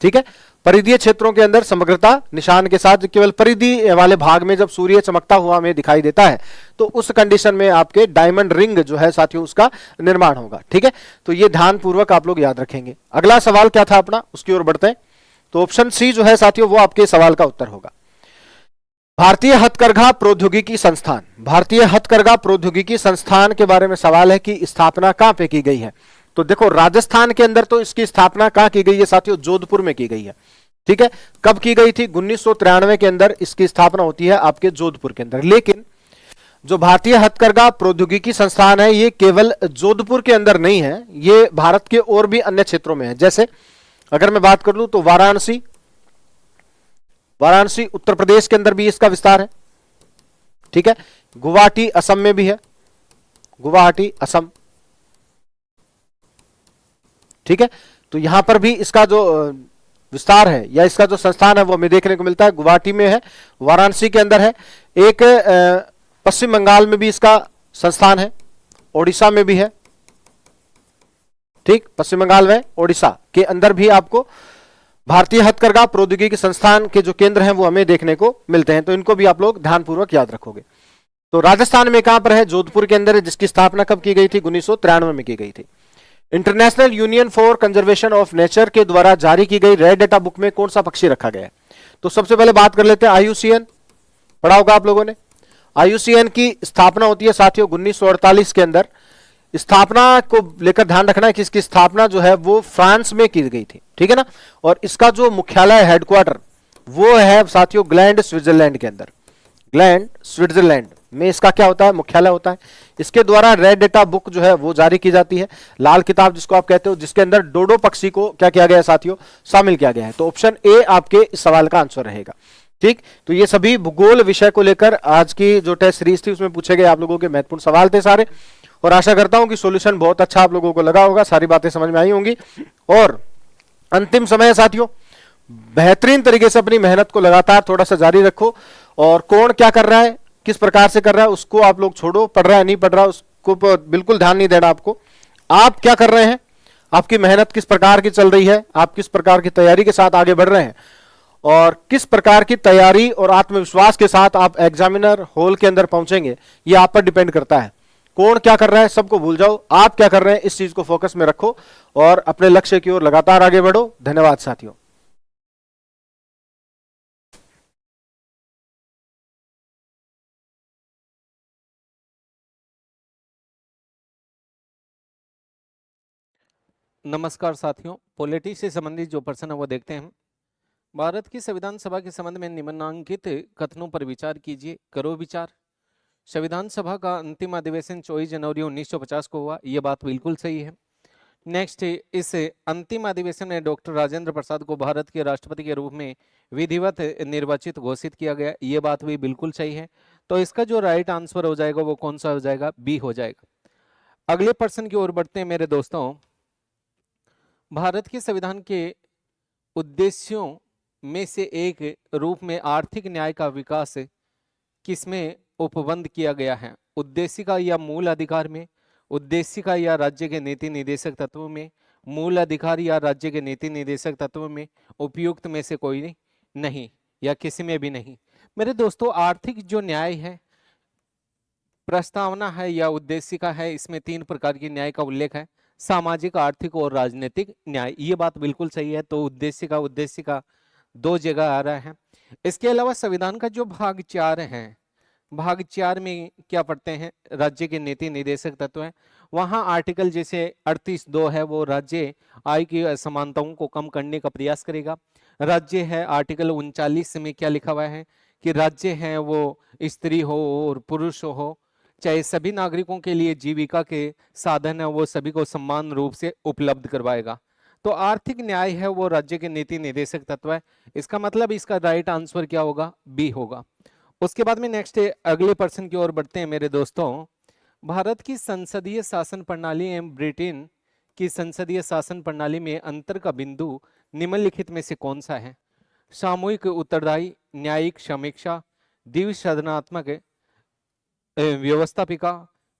ठीक है, परिधीय क्षेत्रों के अंदर समग्रता निशान के साथ, केवल परिधि वाले भाग में जब सूर्य चमकता हुआ हमें दिखाई देता है तो उस कंडीशन में आपके डायमंड रिंग जो है साथियों उसका निर्माण होगा। ठीक है, तो ये ध्यान पूर्वक आप लोग याद रखेंगे। अगला सवाल क्या था अपना, उसकी ओर बढ़ते हैं। तो ऑप्शन सी जो है साथियों वो आपके सवाल का उत्तर होगा। भारतीय हथकरघा प्रौद्योगिकी संस्थान, भारतीय हथकरघा प्रौद्योगिकी संस्थान के बारे में सवाल है कि स्थापना कहां पे की गई है। तो देखो राजस्थान के अंदर तो इसकी स्थापना कहां की गई है साथियों? जोधपुर में की गई है। ठीक है, कब की गई थी? 1993 के अंदर इसकी स्थापना होती है आपके जोधपुर के अंदर। लेकिन जो भारतीय हथकरघा प्रौद्योगिकी संस्थान है ये केवल जोधपुर के अंदर नहीं है, ये भारत के और भी अन्य क्षेत्रों में है। जैसे अगर मैं बात कर लूं तो वाराणसी, वाराणसी उत्तर प्रदेश के अंदर भी इसका विस्तार है। ठीक है, गुवाहाटी असम में भी है, गुवाहाटी असम। ठीक है, तो यहां पर भी इसका जो विस्तार है या इसका जो संस्थान है वो हमें देखने को मिलता है। गुवाहाटी में है, वाराणसी के अंदर है, एक पश्चिम बंगाल में भी इसका संस्थान है, ओडिशा में भी है। ठीक, पश्चिम बंगाल में ओडिशा के अंदर भी आपको भारतीय हथकरघा प्रौद्योगिकी संस्थान के जो केंद्र हैं वो हमें देखने को मिलते हैं। तो इनको भी आप लोग ध्यानपूर्वक याद रखोगे। तो राजस्थान में कहां पर है? जोधपुर के अंदर है, जिसकी स्थापना कब की गई थी? 1993 में की गई थी। International union for conservation of nature के द्वारा जारी की गई रेड डेटा बुक में कौन सा पक्षी रखा गया है? तो सबसे पहले बात कर लेते हैं IUCN, पढ़ा होगा आप लोगों ने। IUCN की स्थापना होती है साथियों 1948 के अंदर। स्थापना को लेकर ध्यान रखना है कि इसकी स्थापना जो है वो फ्रांस में की गई थी। ठीक है ना, और इसका जो मुख्यालय हेडक्वार्टर वो है साथियों ग्लैंड स्विट्जरलैंड के अंदर। ग्लैंड स्विट्जरलैंड में इसका क्या होता है? मुख्यालय होता है। इसके द्वारा रेड डेटा बुक जो है वो जारी की जाती है, लाल किताब जिसको आप कहते हो, जिसके अंदर डोडो पक्षी को क्या किया गया है साथियों? शामिल किया गया है। तो ऑप्शन ए आपके इस सवाल का आंसर रहेगा। ठीक, तो ये सभी भूगोल विषय को लेकर आज की जो टेस्ट सीरीज थी उसमें पूछे गए आप लोगों के महत्वपूर्ण सवाल थे सारे, और आशा करता हूं कि सॉल्यूशन बहुत अच्छा आप लोगों को लगा होगा, सारी बातें समझ में आई होंगी। और अंतिम समय है साथियों, बेहतरीन तरीके से अपनी मेहनत को लगातार थोड़ा सा जारी रखो, और कौन क्या कर रहा है, किस प्रकार से कर रहा है, उसको आप लोग छोड़ो, पढ़ रहा है नहीं पढ़ रहा उसको बिल्कुल ध्यान नहीं देना आपको। आप क्या कर रहे हैं, आपकी मेहनत किस प्रकार की चल रही है, आप किस प्रकार की तैयारी के साथ आगे बढ़ रहे हैं, और किस प्रकार की तैयारी और आत्मविश्वास के साथ आप एग्जामिनर हॉल के अंदर पहुंचेंगे, ये आप पर डिपेंड करता है। कौन क्या कर रहा है सबको भूल जाओ, आप क्या कर रहे हैं इस चीज को फोकस में रखो और अपने लक्ष्य की ओर लगातार आगे बढ़ो। धन्यवाद साथियों। नमस्कार साथियों, पॉलिटी से संबंधित जो प्रश्न है वो देखते हैं। भारत की संविधान सभा के संबंध में निम्नलिखित कथनों पर विचार कीजिए, करो विचार। संविधान सभा का अंतिम अधिवेशन 24 जनवरी 1950 को हुआ, ये बात बिल्कुल सही है। नेक्स्ट, इस अंतिम अधिवेशन में डॉक्टर राजेंद्र प्रसाद को भारत के राष्ट्रपति के रूप में विधिवत निर्वाचित घोषित किया गया, ये बात भी बिल्कुल सही है। तो इसका जो राइट आंसर हो जाएगा वो कौन सा हो जाएगा? बी हो जाएगा। अगले प्रश्न की ओर बढ़ते हैं मेरे दोस्तों। भारत के संविधान के उद्देश्यों में से एक रूप में आर्थिक न्याय का विकास किसमें उपबंध किया गया है? उद्देशिका या मूल अधिकार में, उद्देशिका या राज्य के नीति निर्देशक तत्वों में, मूल अधिकार या राज्य के नीति निर्देशक तत्वों में, उपयुक्त में से कोई नहीं या किसी में भी नहीं। मेरे दोस्तों, आर्थिक जो न्याय है, प्रस्तावना है या उद्देशिका है, इसमें 3 प्रकार की न्याय का उल्लेख है, सामाजिक, आर्थिक और राजनीतिक न्याय। ये बात बिल्कुल सही है। तो उद्देशिका 2 जगह आ रहा है। इसके अलावा संविधान का जो भाग 4 है, भाग 4 में क्या पढ़ते हैं, राज्य के नीति निर्देशक तत्व है। वहां आर्टिकल जैसे 38(2) है, वो राज्य आय की असमानताओं को कम करने का प्रयास करेगा। राज्य है आर्टिकल 39 में क्या लिखा हुआ है कि राज्य है वो स्त्री हो और पुरुष हो, चाहे सभी नागरिकों के लिए जीविका के साधन है वो सभी को समान रूप से उपलब्ध करवाएगा। तो आर्थिक न्याय है वो राज्य के नीति निर्देशक तत्व है। इसका मतलब इसका राइट आंसर क्या होगा, बी होगा। उसके बाद में नेक्स्ट अगले प्रश्न की ओर बढ़ते हैं मेरे दोस्तों। भारत की संसदीय शासन प्रणाली एवं ब्रिटेन की संसदीय शासन प्रणाली में अंतर का बिंदु निम्नलिखित में से कौन सा है? सामूहिक उत्तरदायी, न्यायिक समीक्षा, द्विसदनात्मक व्यवस्थापिका,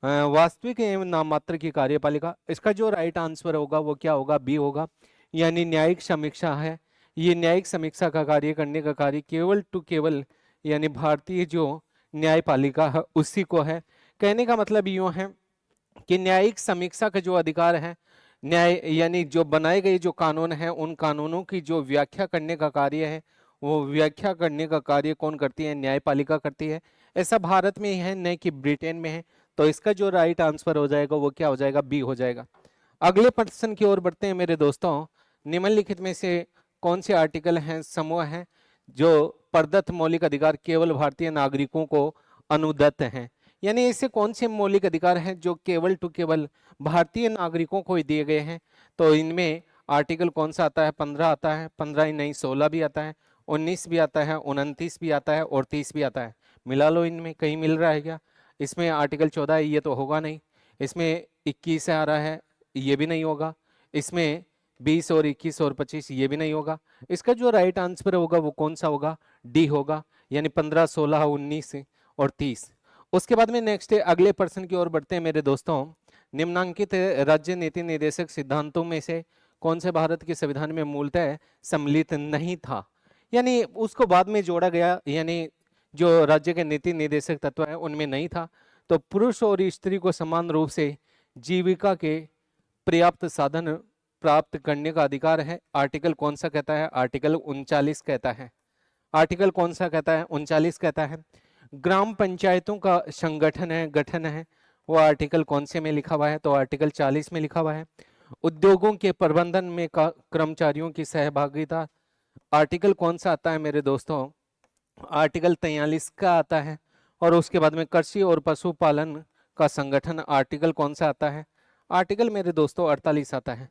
वास्तविक एवं नाममात्र की कार्यपालिका। इसका जो राइट आंसर होगा वो क्या होगा, बी होगा, यानी न्यायिक समीक्षा है। ये न्यायिक समीक्षा का कार्य करने का कार्य केवल टू केवल यानी भारतीय जो न्यायपालिका है उसी को है। कहने का मतलब यूं है कि न्यायिक समीक्षा का जो अधिकार है, न्याय यानी जो बनाए गए जो कानून हैं उन कानूनों की जो व्याख्या करने का कार्य है वो व्याख्या करने का कार्य कौन करती है, न्यायपालिका करती है। ऐसा भारत में ही है, न कि ब्रिटेन में है। तो इसका जो राइट आंसर हो जाएगा वो क्या हो जाएगा, बी हो जाएगा। अगले प्रश्न की ओर बढ़ते हैं मेरे दोस्तों। निम्नलिखित में से कौन से आर्टिकल हैं, समूह हैं जो प्रदत्त मौलिक अधिकार केवल भारतीय नागरिकों को अनुदत्त हैं? यानी ऐसे कौन से मौलिक अधिकार हैं जो केवल टू केवल भारतीय नागरिकों को ही दिए गए हैं? तो इनमें आर्टिकल कौन सा आता है, 15 आता है, 15 ही नहीं 16 भी आता है, 19 भी आता है, 29 भी आता है और 30 भी आता है। मिला लो, इनमें कहीं मिल रहा है क्या? इसमें आर्टिकल 14 है, ये तो होगा नहीं। इसमें 21 आ रहा है, ये भी नहीं होगा। इसमें 20 और 21 और 25 ये भी नहीं होगा। इसका जो राइट आंसर होगा वो कौन सा होगा, डी होगा, यानी 15, 16, 19 और 30। उसके बाद में नेक्स्ट अगले प्रश्न की ओर बढ़ते हैं मेरे दोस्तों। निम्नांकित राज्य नीति निर्देशक सिद्धांतों में से कौन से भारत के संविधान में मूलतः सम्मिलित नहीं था? यानी उसको बाद में जोड़ा गया, यानी जो राज्य के नीति निर्देशक तत्व है उनमें नहीं था। तो पुरुष और स्त्री को समान रूप से जीविका के पर्याप्त साधन प्राप्त करने का अधिकार है। आर्टिकल कौन सा कहता है, आर्टिकल 39 कहता है। आर्टिकल कौन सा कहता है, 39 कहता है। ग्राम पंचायतों का संगठन है, गठन है, वो आर्टिकल कौन से में लिखा हुआ है, तो आर्टिकल 40 में लिखा हुआ है। उद्योगों के प्रबंधन में कर्मचारियों की सहभागिता, आर्टिकल कौन सा आता है मेरे दोस्तों, आर्टिकल 43 का आता है। और उसके बाद में कृषि और पशुपालन का संगठन, आर्टिकल कौन सा आता है, आर्टिकल मेरे दोस्तों 48 आता है।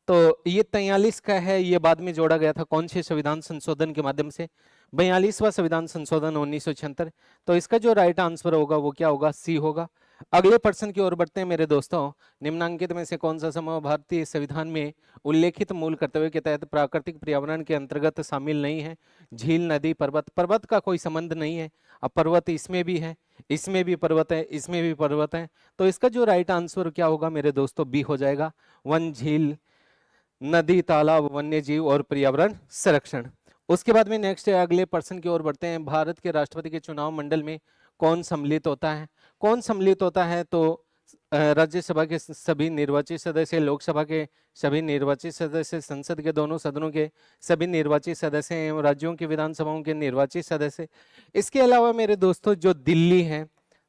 तो ये 43 का है, ये बाद में जोड़ा गया था कौन से संविधान संशोधन के माध्यम से, 42वां संविधान संशोधन 1976। तो इसका जो राइट आंसर होगा वो क्या होगा, सी होगा। अगले प्रश्न की ओर बढ़ते हैं मेरे दोस्तों। निम्नांकित में से कौन सा समूह भारतीय संविधान में उल्लेखित मूल कर्तव्य के तहत प्राकृतिक पर्यावरण के अंतर्गत शामिल नहीं है? झील, नदी, पर्वत। पर्वत का कोई संबंध नहीं है। अब पर्वत इसमें भी है, इसमें भी पर्वत है, इसमें भी पर्वत है। तो इसका जो राइट आंसर क्या होगा मेरे दोस्तों, बी हो जाएगा। वन, झील, नदी, तालाब, वन्य जीव और पर्यावरण संरक्षण। उसके बाद में नेक्स्ट अगले प्रश्न की ओर बढ़ते हैं। भारत के राष्ट्रपति के चुनाव मंडल में कौन सम्मिलित होता है? कौन सम्मिलित होता है, तो राज्यसभा के सभी निर्वाचित सदस्य, लोकसभा के सभी निर्वाचित सदस्य, संसद के दोनों सदनों के सभी निर्वाचित सदस्य एवं राज्यों की विधानसभाओं के निर्वाचित सदस्य। इसके अलावा मेरे दोस्तों जो दिल्ली है,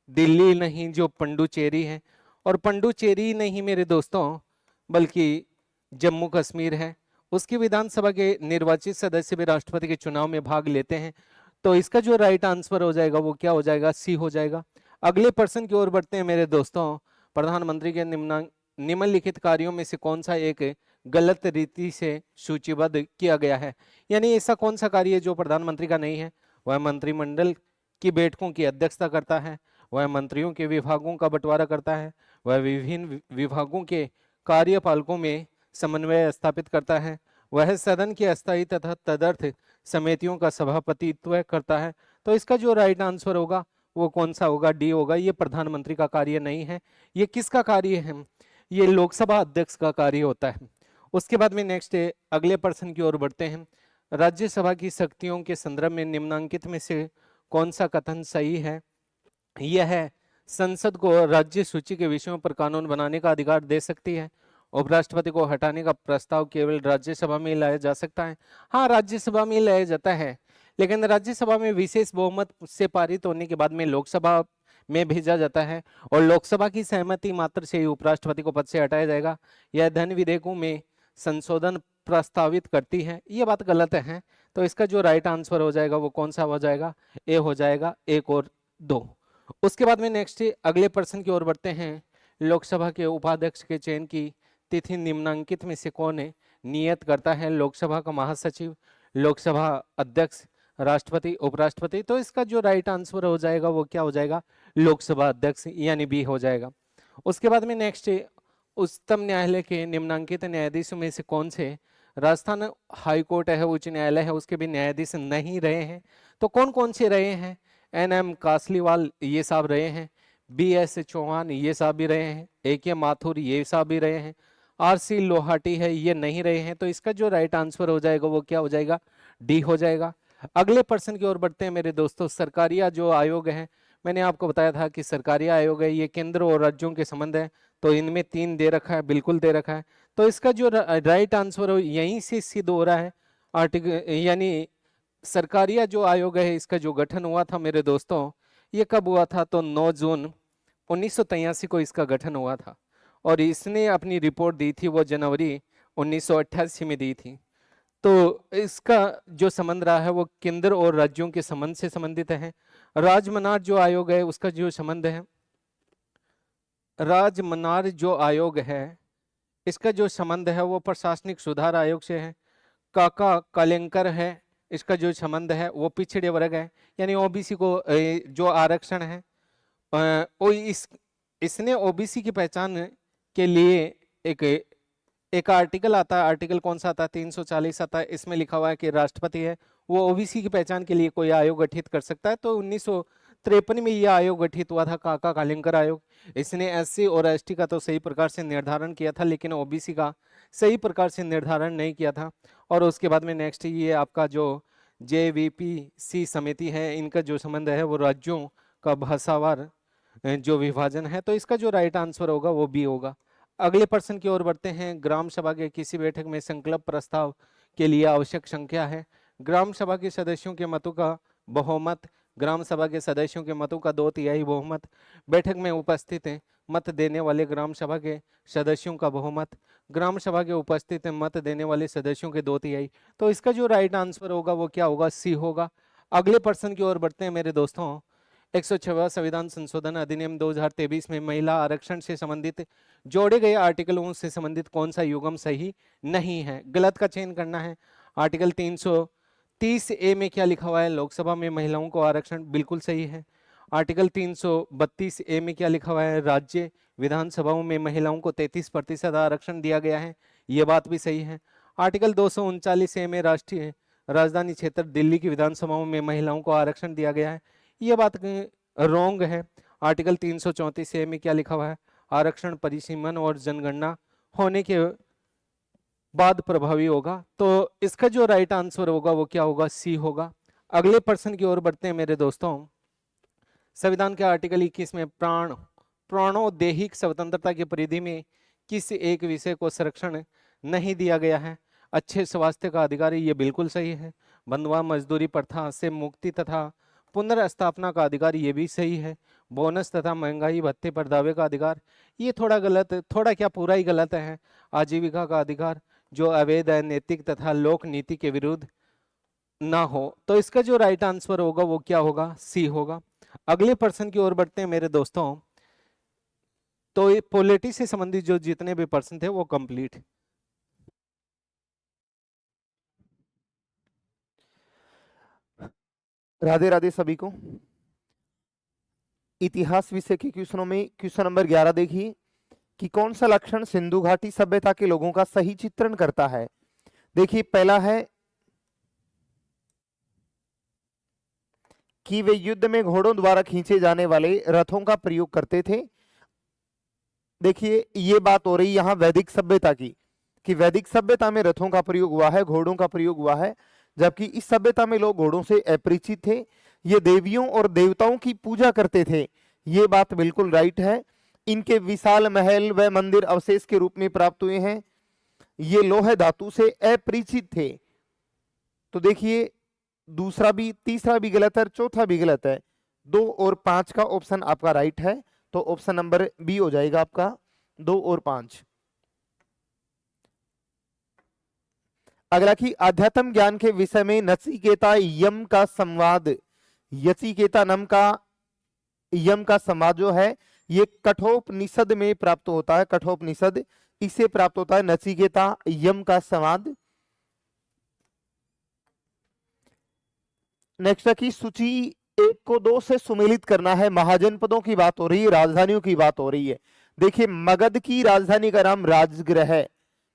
दिल्ली नहीं जो पंडुचेरी है, और पंडुचेरी नहीं मेरे दोस्तों बल्कि जम्मू कश्मीर है, उसकी विधानसभा के निर्वाचित सदस्य भी राष्ट्रपति के चुनाव में भाग लेते हैं। तो इसका जो राइट आंसर हो जाएगा वो क्या हो जाएगा, सी हो जाएगा। अगले प्रश्न की ओर बढ़ते हैं मेरे दोस्तों। प्रधानमंत्री के निम्नलिखित कार्यों में से कौन सा एक गलत रीति से सूचीबद्ध किया गया है? यानी ऐसा कौन सा कार्य है जो प्रधानमंत्री का नहीं है? वह मंत्रिमंडल की बैठकों की अध्यक्षता करता है, वह मंत्रियों के विभागों का बंटवारा करता है, वह विभिन्न विभागों के कार्यपालकों में समन्वय स्थापित करता है, वह सदन की अस्थायी तथा तदर्थ समितियों का सभापतित्व करता है। तो इसका जो राइट आंसर होगा वो कौन सा होगा, डी होगा। ये प्रधानमंत्री का कार्य नहीं है। ये किसका कार्य है, ये लोकसभा अध्यक्ष का कार्य होता है। उसके बाद में नेक्स्ट अगले प्रश्न की ओर बढ़ते हैं। राज्यसभा की शक्तियों के संदर्भ में निम्नांकित में से कौन सा कथन सही है? यह है, संसद को राज्य सूची के विषयों पर कानून बनाने का अधिकार दे सकती है। उपराष्ट्रपति को हटाने का प्रस्ताव केवल राज्यसभा में लाया जा सकता है। हाँ, राज्यसभा में लाया जाता है, लेकिन राज्यसभा में विशेष बहुमत से पारित होने के बाद में लोकसभा में भेजा जाता है और लोकसभा की सहमति मात्र से ही उपराष्ट्रपति को पद से हटाया जाएगा। यह धन विधेयकों में संशोधन प्रस्तावित करती है। ये बात गलत है, तो इसका जो राइट आंसर हो जाएगा वो कौन सा हो जाएगा? ए हो जाएगा, 1 और 2। उसके बाद में नेक्स्ट अगले प्रश्न की ओर बढ़ते हैं। लोकसभा के उपाध्यक्ष के चयन की तिथि निम्नलिखित में से कौन है नियत करता है? लोकसभा का महासचिव, लोकसभा अध्यक्ष, राष्ट्रपति, उपराष्ट्रपति। तो इसका जो राइट आंसर हो जाएगा वो क्या हो जाएगा? लोकसभा अध्यक्ष, यानी बी हो जाएगा। उसके बाद में नेक्स्ट उच्चतम न्यायालय के निम्नांकित न्यायाधीशों में से कौन से राजस्थान हाईकोर्ट है, उच्च न्यायालय है, उसके भी न्यायाधीश नहीं रहे हैं? तो कौन कौन से रहे हैं? एन.एम. कासलीवाल ये साहब रहे हैं, बी.एस. चौहान ये साहब भी रहे हैं, ए.के. माथुर ये साहब भी रहे हैं, आर.सी. लोहाटी है ये नहीं रहे हैं। तो इसका जो राइट आंसर हो जाएगा वो क्या हो जाएगा? डी हो जाएगा। अगले प्रश्न की ओर बढ़ते हैं मेरे दोस्तों। सरकारिया जो आयोग है, मैंने आपको बताया था कि सरकारिया आयोग है ये केंद्र और राज्यों के संबंध है, तो इनमें 3 दे रखा है, बिल्कुल दे रखा है। तो इसका जो राइट आंसर हो यहीं से सिद्ध हो रहा है आर्टिकल, यानी सरकारिया जो आयोग है इसका जो गठन हुआ था मेरे दोस्तों, ये कब हुआ था? तो 9 जून 1983 को इसका गठन हुआ था और इसने अपनी रिपोर्ट दी थी वो जनवरी 1988 में दी थी। तो इसका जो संबंध रहा है वो केंद्र और राज्यों के संबंध से संबंधित है। राजमनार जो आयोग है उसका जो संबंध है, राजमनार जो आयोग है इसका जो संबंध है वो प्रशासनिक सुधार आयोग से है। काका कालेंकर है, इसका जो संबंध है वो पिछड़े वर्ग है, यानी ओबीसी को जो आरक्षण है वो इसने ओबीसी की पहचान के लिए एक आर्टिकल आता है। आर्टिकल कौन सा आता है? 340 आता है। इसमें लिखा हुआ है कि राष्ट्रपति है वो ओबीसी की पहचान के लिए कोई आयोग गठित कर सकता है। तो 1953 में यह आयोग गठित हुआ था, काका कालेंकर आयोग। इसने एससी और एसटी का तो सही प्रकार से निर्धारण किया था, लेकिन ओबीसी का सही प्रकार से निर्धारण नहीं किया था। और उसके बाद में नेक्स्ट ये आपका जो JVPC समिति है, इनका जो संबंध है वो राज्यों का भाषावार जो विभाजन है। तो इसका जो राइट आंसर होगा वो बी होगा। अगले प्रश्न की ओर बढ़ते हैं। ग्राम सभा के किसी बैठक में संकल्प प्रस्ताव के लिए आवश्यक संख्या है। ग्राम सभा के सदस्यों के मतों का बहुमत, ग्राम सभा के सदस्यों के मतों का 2/3 बहुमत, बैठक में उपस्थित मत देने वाले ग्राम सभा के सदस्यों का बहुमत, ग्राम सभा के उपस्थित मत देने वाले सदस्यों के 2/3। तो इसका जो राइट आंसर होगा वो क्या होगा? सी होगा। अगले प्रश्न की ओर बढ़ते हैं मेरे दोस्तों। 106वां संविधान संशोधन अधिनियम 2023 में महिला आरक्षण से संबंधित जोड़े गए आर्टिकलों से संबंधित कौन सा युग्म सही नहीं है? गलत का चयन करना है। आर्टिकल 330A में क्या लिखा हुआ है? लोकसभा में महिलाओं को आरक्षण, बिल्कुल सही है। आर्टिकल 332A में क्या लिखा हुआ है? राज्य विधानसभाओं में महिलाओं को 33% आरक्षण दिया गया है, ये बात भी सही है। आर्टिकल 239A में राष्ट्रीय राजधानी क्षेत्र दिल्ली की विधानसभाओं में महिलाओं को आरक्षण दिया गया है, ये बात रॉन्ग है। आर्टिकल 334A में क्या लिखा हुआ है? आरक्षण परिसीमन और जनगणना होने के बाद प्रभावी होगा। तो इसका जो राइट आंसर होगा वो क्या होगा? सी होगा। अगले प्रश्न की ओर बढ़ते हैं मेरे दोस्तों। संविधान के आर्टिकल 21 में प्राणोदैहिक स्वतंत्रता की परिधि में किस एक विषय को संरक्षण नहीं दिया गया है? अच्छे स्वास्थ्य का अधिकार, ये बिल्कुल सही है। बंधुआ मजदूरी प्रथा से मुक्ति तथा पुनर्स्थापना का अधिकार, ये भी सही है। बोनस तथा महंगाई भत्ते पर दावे का अधिकार, ये थोड़ा गलत, थोड़ा क्या पूरा ही गलत है। आजीविका का अधिकार जो अवैध, अनैतिक तथा लोक नीति के विरुद्ध ना हो। तो इसका जो राइट आंसर होगा वो क्या होगा? सी होगा। अगले प्रश्न की ओर बढ़ते हैं मेरे दोस्तों। तो पॉलिटी से संबंधित जो जितने भी प्रश्न थे वो कंप्लीट। राधे राधे सभी को। इतिहास विषय के क्वेश्चनों में क्वेश्चन नंबर 11 देखिए कि कौन सा लक्षण सिंधु घाटी सभ्यता के लोगों का सही चित्रण करता है। देखिए पहला है कि वे युद्ध में घोड़ों द्वारा खींचे जाने वाले रथों का प्रयोग करते थे। देखिए ये बात हो रही यहां वैदिक सभ्यता की, कि वैदिक सभ्यता में रथों का प्रयोग हुआ है, घोड़ों का प्रयोग हुआ है, जबकि इस सभ्यता में लोग घोड़ों से अपरिचित थे। ये देवियों और देवताओं की पूजा करते थे, ये बात बिल्कुल राइट है। इनके विशाल महल व मंदिर अवशेष के रूप में प्राप्त हुए हैं। ये लोह धातु से अपरिचित थे। तो देखिए दूसरा भी, तीसरा भी गलत है, चौथा भी गलत है। 2 और 5 का ऑप्शन आपका राइट है, तो ऑप्शन नंबर बी हो जाएगा आपका 2 और 5। अगला कि आध्यात्म ज्ञान के विषय में नचिकेता यम का संवाद, यचिकेता नम का यम का संवाद जो है ये कठोपनिषद में प्राप्त होता है, कठोपनिषद इसे प्राप्त होता है नचिकेता यम का संवाद। नेक्स्ट है कि सूची 1 को 2 से सुमेलित करना है। महाजनपदों की बात हो रही है, राजधानियों की बात हो रही है। देखिए मगध की राजधानी का नाम राजगृह है,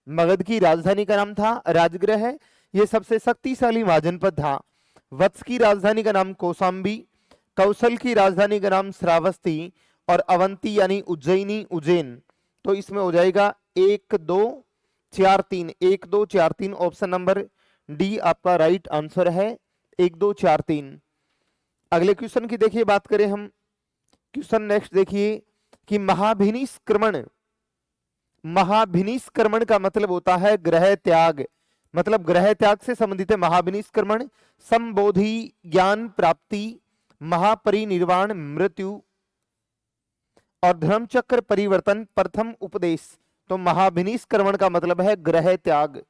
मगध की राजधानी का नाम था राजगृह है, ये सबसे शक्तिशाली महाजनपद था। वत्स की राजधानी का नाम कौशाम्बी, कौशल की राजधानी का नाम श्रावस्ती और अवंती यानी उज्जैनी उज्जैन। तो इसमें हो जाएगा 1 2 4 3, 1 2 4 3, ऑप्शन नंबर डी आपका राइट आंसर है, 1 2 4 3। अगले क्वेश्चन की देखिए बात करें हम, क्वेश्चन नेक्स्ट देखिए कि महाभिनिष्क्रमण, महाभिनिष्क्रमण का मतलब होता है ग्रह त्याग, मतलब ग्रह त्याग से संबंधित है महाभिनिष्क्रमण। संबोधि, ज्ञान प्राप्ति, महापरिनिर्वाण, मृत्यु और धर्मचक्र परिवर्तन, प्रथम उपदेश। तो महाभिनिष्क्रमण का मतलब है ग्रह त्याग।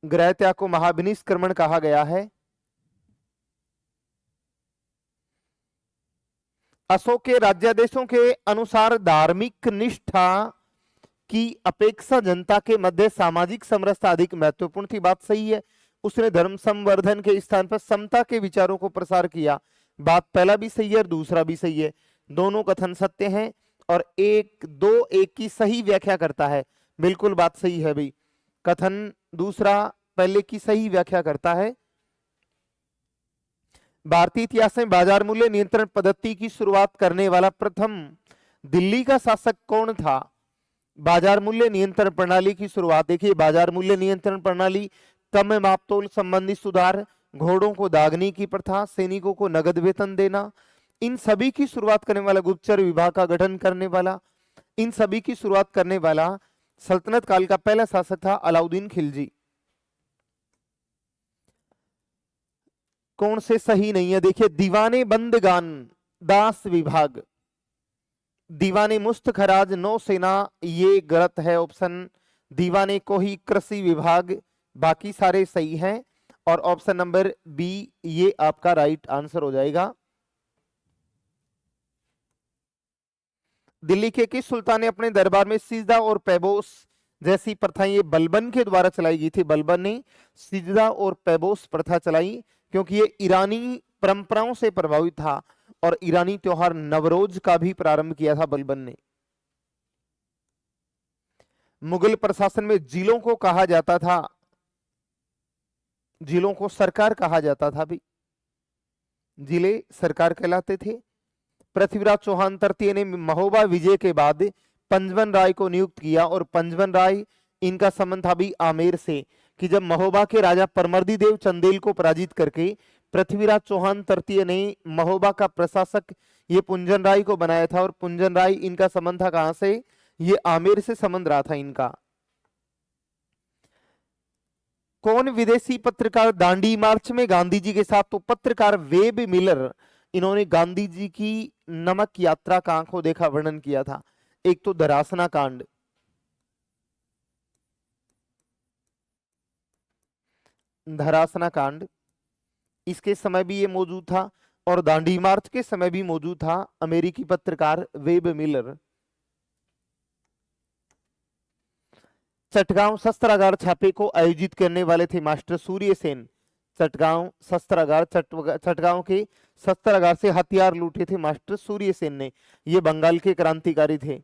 ग्रह त्याग को महाभिनिष्क्रमण कहा गया है। अशोक के राज्यादेशों के अनुसार धार्मिक निष्ठा की अपेक्षा जनता के मध्य सामाजिक समरसता अधिक महत्वपूर्ण थी, बात सही है। उसने धर्म संवर्धन के स्थान पर समता के विचारों को प्रसार किया, बात पहला भी सही है और दूसरा भी सही है, दोनों कथन सत्य हैं। और 1 2 1 की सही व्याख्या करता है, बिल्कुल बात सही है भाई, कथन दूसरा पहले की सही व्याख्या करता है। भारतीय इतिहास में बाजार मूल्य नियंत्रण पद्धति की शुरुआत करने वाला प्रथम दिल्ली का शासक कौन था? बाजार मूल्य नियंत्रण प्रणाली की शुरुआत, देखिए बाजार मूल्य नियंत्रण प्रणाली, कम मापतोल संबंधी सुधार, घोड़ों को दागने की प्रथा, सैनिकों को नगद वेतन देना, इन सभी की शुरुआत करने वाला, गुप्तचर विभाग का गठन करने वाला, इन सभी की शुरुआत करने वाला सल्तनत काल का पहला शासक था अलाउद्दीन खिलजी। कौन से सही नहीं है? देखिए दीवाने बंदगान दास विभाग, दीवाने मुस्त खराज नौसेना, ये गलत है ऑप्शन। दीवाने को ही कृषि विभाग, बाकी सारे सही हैं। और ऑप्शन नंबर बी ये आपका राइट आंसर हो जाएगा। दिल्ली के किस सुल्तान ने अपने दरबार में सिजदा और पैबोस जैसी प्रथाएं, ये बलबन के द्वारा चलाई गई थी, बलबन ने सिजदा और पैबोस प्रथा चलाई क्योंकि ये ईरानी परंपराओं से प्रभावित था और ईरानी त्योहार नवरोज का भी प्रारंभ किया था बलबन ने। मुगल प्रशासन में जिलों को कहा जाता था, जिलों को सरकार कहा जाता था भी, जिले सरकार कहलाते थे। पृथ्वीराज चौहान तृतीय ने महोबा विजय के बाद पंजवन राय को नियुक्त किया और पंजवन राय, इनका संबंध था भी आमेर से, कि जब महोबा के राजा परमर्दी देव चंदेल को पराजित करके पृथ्वीराज चौहान तृतीय ने महोबा का प्रशासक ये पुंजन राय को बनाया था। और पुंजन राय, इनका संबंध था कहां से? ये आमेर से संबंध रहा था इनका। कौन विदेशी पत्रकार दांडी मार्च में गांधी जी के साथ? तो पत्रकार वेब मिलर, इन्होंने गांधी जी की नमक यात्रा का आंखों देखा वर्णन किया था। एक तो धरासना कांड, धरासना कांड, इसके समय भी ये मौजूद था और दांडी मार्च के समय भी मौजूद था अमेरिकी पत्रकार वेब मिलर। चटगांव शस्त्रागार छापे को आयोजित करने वाले थे मास्टर सूर्य सेन। चटगांव शस्त्रागार, चटगांव के शस्त्रागार से हथियार लूटे थे मास्टर सूर्य सेन ने, ये बंगाल के क्रांतिकारी थे।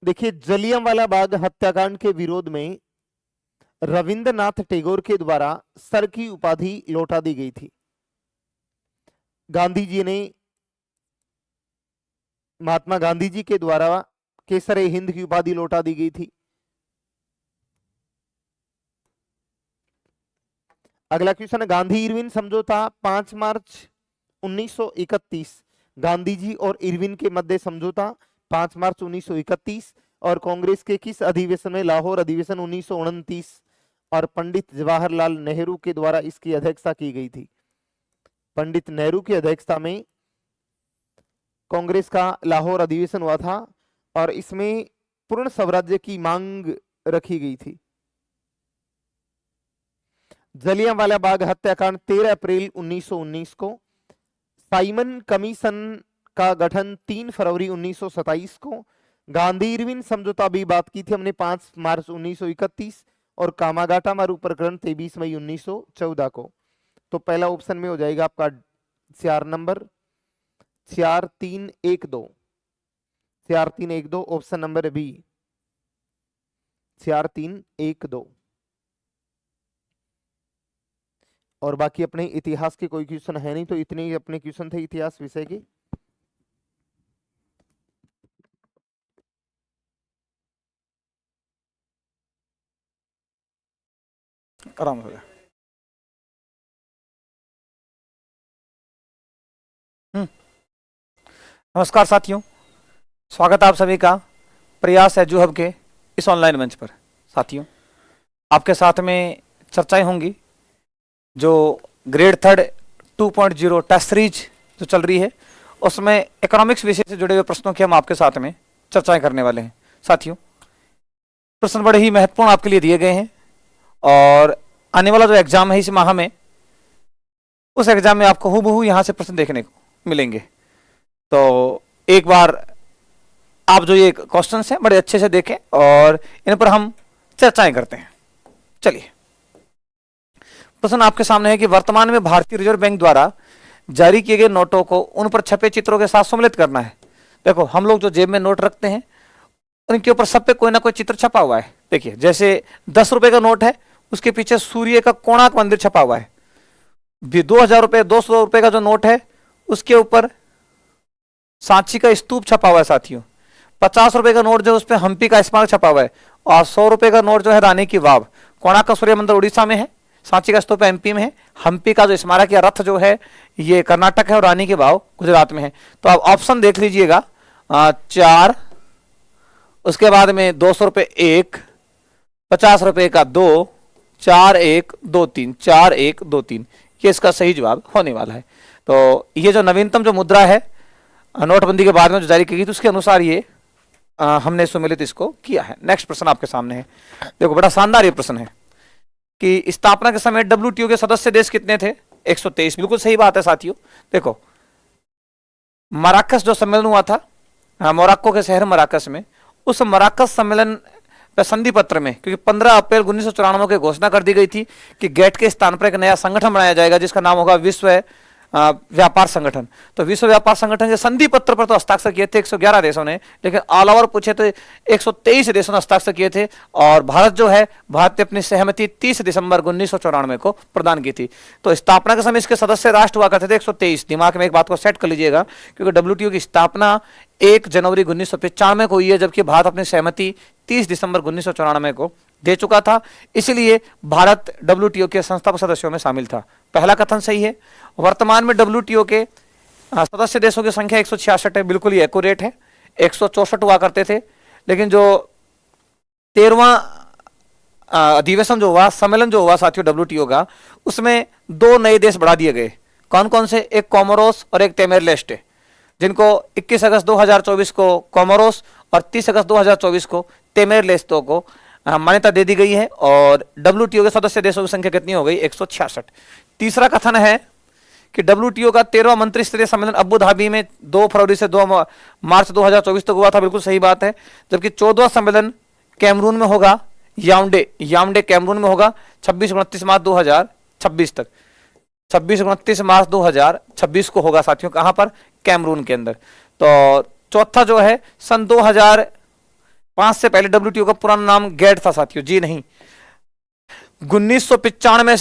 देखिए जलियांवाला बाग हत्याकांड के विरोध में रविंद्रनाथ टैगोर के द्वारा सर की उपाधि लौटा दी गई थी। गांधी जी ने, महात्मा गांधी जी के द्वारा केसरे हिंद की उपाधि लौटा दी गई थी। अगला क्वेश्चन, गांधी इरविन समझौता 5 मार्च 1931 गांधी जी और इरविन के मध्य समझौता 5 मार्च 1931 और कांग्रेस के किस अधिवेशन में? लाहौर अधिवेशन 1929 और पंडित जवाहरलाल नेहरू के द्वारा इसकी अध्यक्षता की गई थी। पंडित नेहरू की अध्यक्षता में कांग्रेस का लाहौर अधिवेशन हुआ था और इसमें पूर्ण स्वराज्य की मांग रखी गई थी। जलियांवाला बाग हत्याकांड 13 अप्रैल 1919 को, साइमन कमीशन का गठन 3 फरवरी 1927 को, गांधी इरविन समझौता भी बात की थी हमने 5 मार्च 1931 और कामागाटा मारू प्रकरण 23 मई 1914 को। तो पहला ऑप्शन में हो जाएगा आपका 4 नंबर 4312, 4312 ऑप्शन नंबर बी 4312। और बाकी अपने इतिहास के कोई क्वेश्चन है नहीं, तो इतने ही अपने क्वेश्चन थे इतिहास विषय के। आराम हो गया। नमस्कार साथियों, स्वागत है आप सभी का प्रयास एजू हब के इस ऑनलाइन मंच पर। साथियों, आपके साथ में चर्चाएं होंगी जो ग्रेड 3 2.0 टेस्ट सीरीज जो चल रही है, उसमें इकोनॉमिक्स विषय से जुड़े हुए प्रश्नों की हम आपके साथ में चर्चाएं करने वाले हैं। साथियों, प्रश्न बड़े ही महत्वपूर्ण आपके लिए दिए गए हैं और आने वाला जो एग्जाम है इस माह में, उस एग्जाम में आपको हूबहू यहाँ से प्रश्न देखने को मिलेंगे। तो एक बार आप जो ये क्वेश्चंस हैं बड़े अच्छे से देखें और इन पर हम चर्चाएं करते हैं। चलिए, प्रश्न आपके सामने है कि वर्तमान में भारतीय रिजर्व बैंक द्वारा जारी किए गए नोटों को उन पर छपे चित्रों के साथ सम्मिलित करना है। देखो, हम लोग जो जेब में नोट रखते हैं उनके ऊपर सब पे कोई ना कोई चित्र छपा हुआ है। देखिए, जैसे 10 रुपए का नोट है, उसके पीछे सूर्य का कोणार्क मंदिर छपा हुआ है। 2000 रुपए 200 रुपए का जो नोट है उसके ऊपर सांची का स्तूप छपा हुआ है। साथियों, 50 रुपए का नोट जो उस पर हम्पी का स्मारक छपा हुआ है और 100 रुपए का नोट जो है रानी की वाव। कोणार्क का सूर्य मंदिर उड़ीसा में है, सांची का स्तूप एमपी में है, हम्पी का जो स्मारक या रथ जो है ये कर्नाटक है और रानी की वाव गुजरात में है। तो आप ऑप्शन देख लीजिएगा, 4, उसके बाद में 200 रुपए 1, 50 रुपए का 2, 4 1 2 3, 4 1 2 3, ये इसका सही जवाब होने वाला है। तो ये जो नवीनतम जो मुद्रा है नोटबंदी के बाद में जो जारी की गई थी उसके अनुसार ये हमने सुमेलित इसको किया है। नेक्स्ट प्रश्न आपके सामने है। देखो, बड़ा शानदार ये प्रश्न है कि स्थापना के समय डब्ल्यूटीओ के सदस्य देश कितने थे? 123। बिल्कुल सही बात है साथियों। देखो, मराकस जो सम्मेलन हुआ था मोरक्को के शहर मराकस में, उस मराकस सम्मेलन संधि पत्र में, क्योंकि 15 अप्रैल 1994 की घोषणा कर दी गई थी कि गेट के स्थान पर एक नया संगठन बनाया जाएगा जिसका नाम होगा विश्व व्यापार संगठन। तो विश्व व्यापार संगठन के संधि पत्र पर तो हस्ताक्षर किए थे 111 देशों ने, लेकिन ऑल ओवर पूछे तो 123 देशों ने हस्ताक्षर किए थे और भारत जो है, भारत ने अपनी सहमति 30 दिसंबर 1994 को प्रदान की थी। तो स्थापना के समय इसके सदस्य राष्ट्र हुआ करते थे 123। दिमाग में एक बात को सेट कर लीजिएगा, क्योंकि डब्ल्यूटीओ की स्थापना 1 जनवरी 1995 को हुई है, जबकि भारत अपनी सहमति 30 दिसंबर 1994 को दे चुका था। इसलिए भारत डब्ल्यूटीओ के संस्थापक सदस्यों में शामिल था। पहला कथन सही है। वर्तमान में डब्ल्यूटीओ के सदस्य देशों की संख्या 166 है, बिल्कुल ही एक्यूरेट है। 164 हुआ करते थे, लेकिन जो 13वां अधिवेशन जो हुआ, सम्मेलन जो हुआ साथियों डब्ल्यूटीओ का, उसमें 2 नए देश बढ़ा दिए गए। कौन कौन से? एक कोमोरोस और एक तिमोर लेस्टे, जिनको 21 अगस्त 2024 को कोमोरोस और 30 अगस्त 2024 को तिमोर लेस्टे को मान्यता दे दी गई है। और डब्ल्यूटीओ के सदस्य देशों की संख्या कितनी हो गई? 166। तीसरा कथन है कि डब्ल्यूटीओ का 13वां मंत्री स्तरीय सम्मेलन अबू धाबी में 2 फरवरी से 2 मार्च 2024 तक हुआ था। बिल्कुल सही बात है। जबकि 14वां सम्मेलन कैमरून में होगा, याओंडे कैमरून में होगा 26-29 मार्च 2026 तक। 26-29 मार्च 2026 को होगा साथियों। कहां पर? कैमरून के अंदर। तो चौथा जो है, सन 2005 से पहले डब्ल्यूटीओ का पुराना नाम गेट था साथियों। जी नहीं, 1995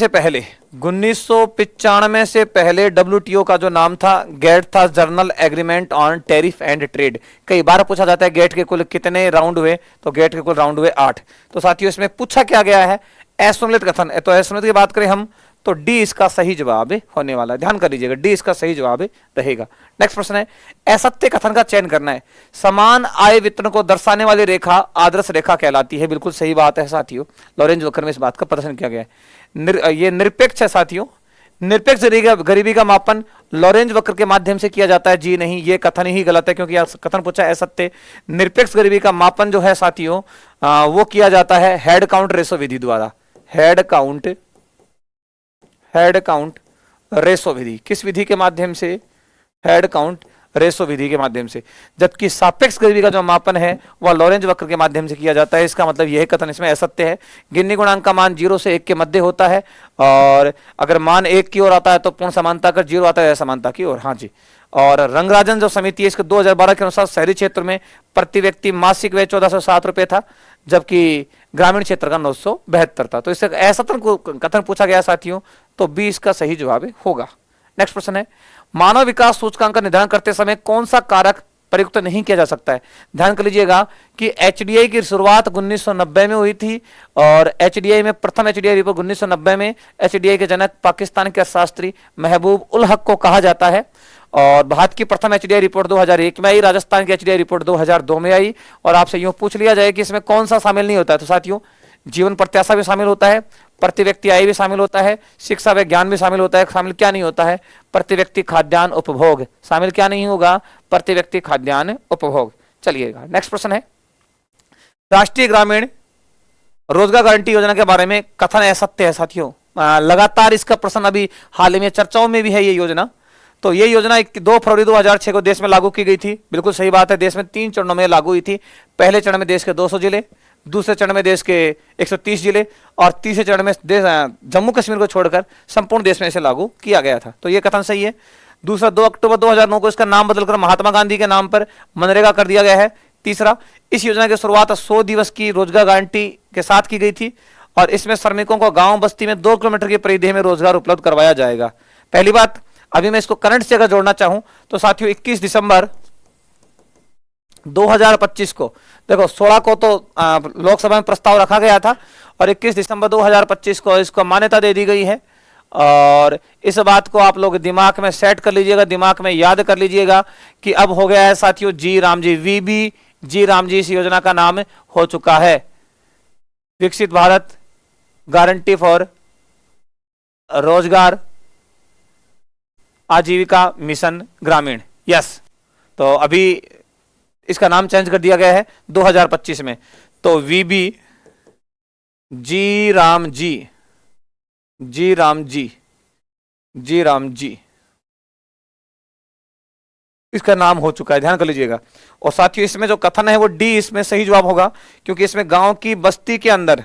से पहले डब्ल्यूटीओ का जो नाम था गेट था, journal agreement on tariff and trade. कई बार पूछा जाता है गेट के कुल कितने राउंड हुए, तो गेट के कुल राउंड हुए 8। तो साथियों, इसमें पूछा क्या गया है? असुमेलित कथन। तो असुमेलित की बात करें हम तो डी इसका सही जवाब होने वाला है। ध्यान कर लीजिएगा, डी इसका सही जवाब रहेगा। नेक्स्ट प्रश्न है, असत्य कथन का चयन करना है। समान आय वितरण को दर्शाने वाली रेखा आदर्श रेखा कहलाती है। बिल्कुल सही बात है साथियों, लॉरेंज वक्र में इस बात का प्रदर्शन किया गया है। ये निरपेक्ष है साथियों, निरपेक्ष गरीबी का मापन लॉरेंज वक्र के माध्यम से किया जाता है। जी नहीं, ये कथन ही गलत है, क्योंकि कथन पूछा है असत्य। निरपेक्ष गरीबी का मापन जो है साथियों वो किया जाता है हेड काउंट रेशो विधि द्वारा। हेड काउंट रेशो विधि, किस विधि के माध्यम से? हेड काउंट रेशो विधि के माध्यम से। जबकि सापेक्ष गरीबी का जो मापन है वह लॉरेंज वक्र के माध्यम से किया जाता है। इसका मतलब यह कथन इसमें असत्य है। गिन्नी गुणांक का मान 0 से 1 के मध्य होता है, और अगर मान 1 की ओर आता है तो पूर्ण समानता, अगर 0 आता है असमानता की ओर। हाँ जी। और रंगराजन जो समिति है इसके 2012 के अनुसार शहरी क्षेत्र में प्रति व्यक्ति मासिक व्यय 1407 रुपए था, जबकि ग्रामीण क्षेत्र का 972 था। तो इससे असत्य कथन पूछा गया साथियों, तो बी इसका सही जवाब होगा। नेक्स्ट प्रश्न है, मानव विकास सूचकांक का निर्धारण करते समय कौन सा कारक प्रयुक्त नहीं किया जा सकता है? ध्यान कर लीजिएगा कि एचडीआई की शुरुआत 1990 में हुई थी, और एचडीआई में प्रथम एचडीआई रिपोर्ट 1990 में एचडीआई के जनक पाकिस्तान के अर्थशास्त्री महबूब उल हक को कहा जाता है। और भारत की प्रथम एचडीआई रिपोर्ट 2001 में आई, राजस्थान की एचडीआई रिपोर्ट 2002 में आई। और आपसे यूं पूछ लिया जाए कि इसमें कौन सा शामिल नहीं होता है, तो साथियों जीवन प्रत्याशा भी शामिल होता है, प्रति व्यक्ति आय भी शामिल होता है, शिक्षा व ज्ञान भी शामिल होता है। शामिल क्या नहीं होता है? प्रति व्यक्ति खाद्यान्न उपभोग। शामिल क्या नहीं होगा? प्रति व्यक्ति खाद्यान्न उपभोग। चलिएगा, नेक्स्ट प्रश्न है, राष्ट्रीय ग्रामीण रोजगार गारंटी योजना के बारे में कथन असत्य है साथियों। लगातार इसका प्रश्न अभी हाल ही में चर्चाओं में भी है ये योजना। तो ये योजना 2 फरवरी 2006 को देश में लागू की गई थी। बिल्कुल सही बात है, देश में 3 चरणों में लागू हुई थी। पहले चरण में देश के 200 जिले, दूसरे चरण में देश के 130 जिले, और तीसरे चरण में जम्मू कश्मीर को छोड़कर संपूर्ण देश में इसे लागू किया गया था। तो ये कथन सही है। दूसरा, 2 अक्टूबर 2009 को इसका नाम बदलकर महात्मा गांधी के नाम पर मनरेगा कर दिया गया है। तीसरा, इस योजना की शुरुआत 100 दिवस की रोजगार गारंटी के साथ की गई थी, और इसमें श्रमिकों को गांव बस्ती में 2 किलोमीटर की परिधि में रोजगार उपलब्ध करवाया जाएगा। पहली बात, अभी मैं इसको करंट से अगर जोड़ना चाहूं तो साथियों 21 दिसंबर 2025 को, देखो 16 को तो लोकसभा में प्रस्ताव रखा गया था, और 21 दिसंबर 2025 को इसको मान्यता दे दी गई है। और इस बात को आप लोग दिमाग में सेट कर लीजिएगा, दिमाग में याद कर लीजिएगा कि अब हो गया है साथियों जी राम जी, वीबी जी राम जी इस योजना का नाम हो चुका है, विकसित भारत गारंटी फॉर रोजगार आजीविका मिशन ग्रामीण। यस, तो अभी इसका नाम चेंज कर दिया गया है 2025 में। तो वीबी जी राम जी, जी राम जी, जी राम जी इसका नाम हो चुका है, ध्यान कर लीजिएगा। और साथियों इसमें जो कथन है वो डी इसमें सही जवाब होगा, क्योंकि इसमें गांव की बस्ती के अंदर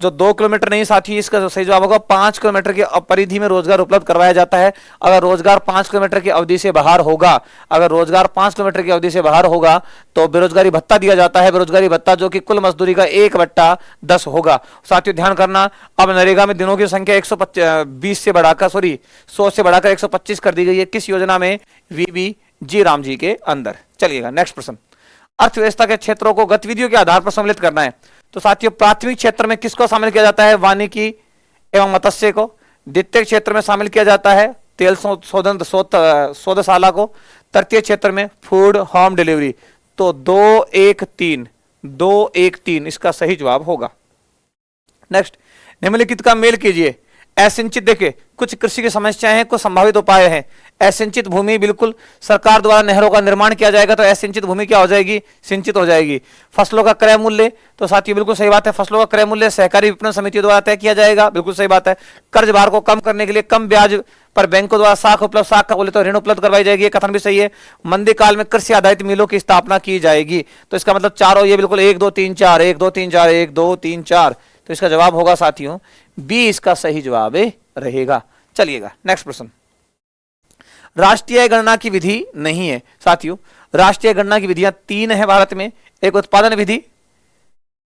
जो 2 किलोमीटर नहीं साथी, इसका जो सही जवाब होगा 5 किलोमीटर की परिधि में रोजगार उपलब्ध करवाया जाता है। अगर रोजगार 5 किलोमीटर की अवधि से बाहर होगा, अगर रोजगार 5 किलोमीटर की अवधि से बाहर होगा तो बेरोजगारी भत्ता दिया जाता है। बेरोजगारी भत्ता जो कि कुल मजदूरी का 1/10 होगा। साथियों ध्यान करना, अब नरेगा में दिनों की संख्या 120 से बढ़ाकर 100 से बढ़ाकर 125 कर दी गई है। किस योजना में? वीबी जी राम जी के अंदर। चलिएगा नेक्स्ट प्रश्न, अर्थव्यवस्था के क्षेत्रों को गतिविधियों के आधार पर सम्मिलित करना है। तो साथियों प्राथमिक क्षेत्र में किसको शामिल किया जाता है? वानिकी एवं मत्स्य को। द्वितीय क्षेत्र में शामिल किया जाता है तेल शोधशाला को। तृतीय क्षेत्र में फूड होम डिलीवरी। तो 2-1-3 इसका सही जवाब होगा। नेक्स्ट, निम्नलिखित का मेल कीजिए। असिंचित, देखिए कुछ कृषि की समस्याएं हैं, कुछ संभावित उपाय हैं। असिंचित भूमि, बिल्कुल सरकार द्वारा नहरों का निर्माण किया जाएगा तो असिंचित भूमि क्या हो जाएगी? सिंचित हो जाएगी। फसलों का क्रय मूल्य, तो साथियों बिल्कुल सही बात है, फसलों का क्रय मूल्य सहकारी विपणन समिति द्वारा तय किया जाएगा, बिल्कुल सही बात है। कर्ज भार को कम करने के लिए कम ब्याज पर बैंकों द्वारा साख का बोले तो ऋण उपलब्ध करवाई जाएगी, कथन भी सही है। मंदी काल में कृषि आधारित मिलों की स्थापना की जाएगी। तो इसका मतलब चारों ये बिल्कुल 1 2 3 4 1 2 3 4 1 2 3 4। तो इसका जवाब होगा साथियों बी इसका सही जवाब रहेगा। चलिएगा नेक्स्ट प्रश्न, राष्ट्रीय गणना की विधि नहीं है। साथियों राष्ट्रीय गणना की विधियां 3 है भारत में। एक उत्पादन विधि,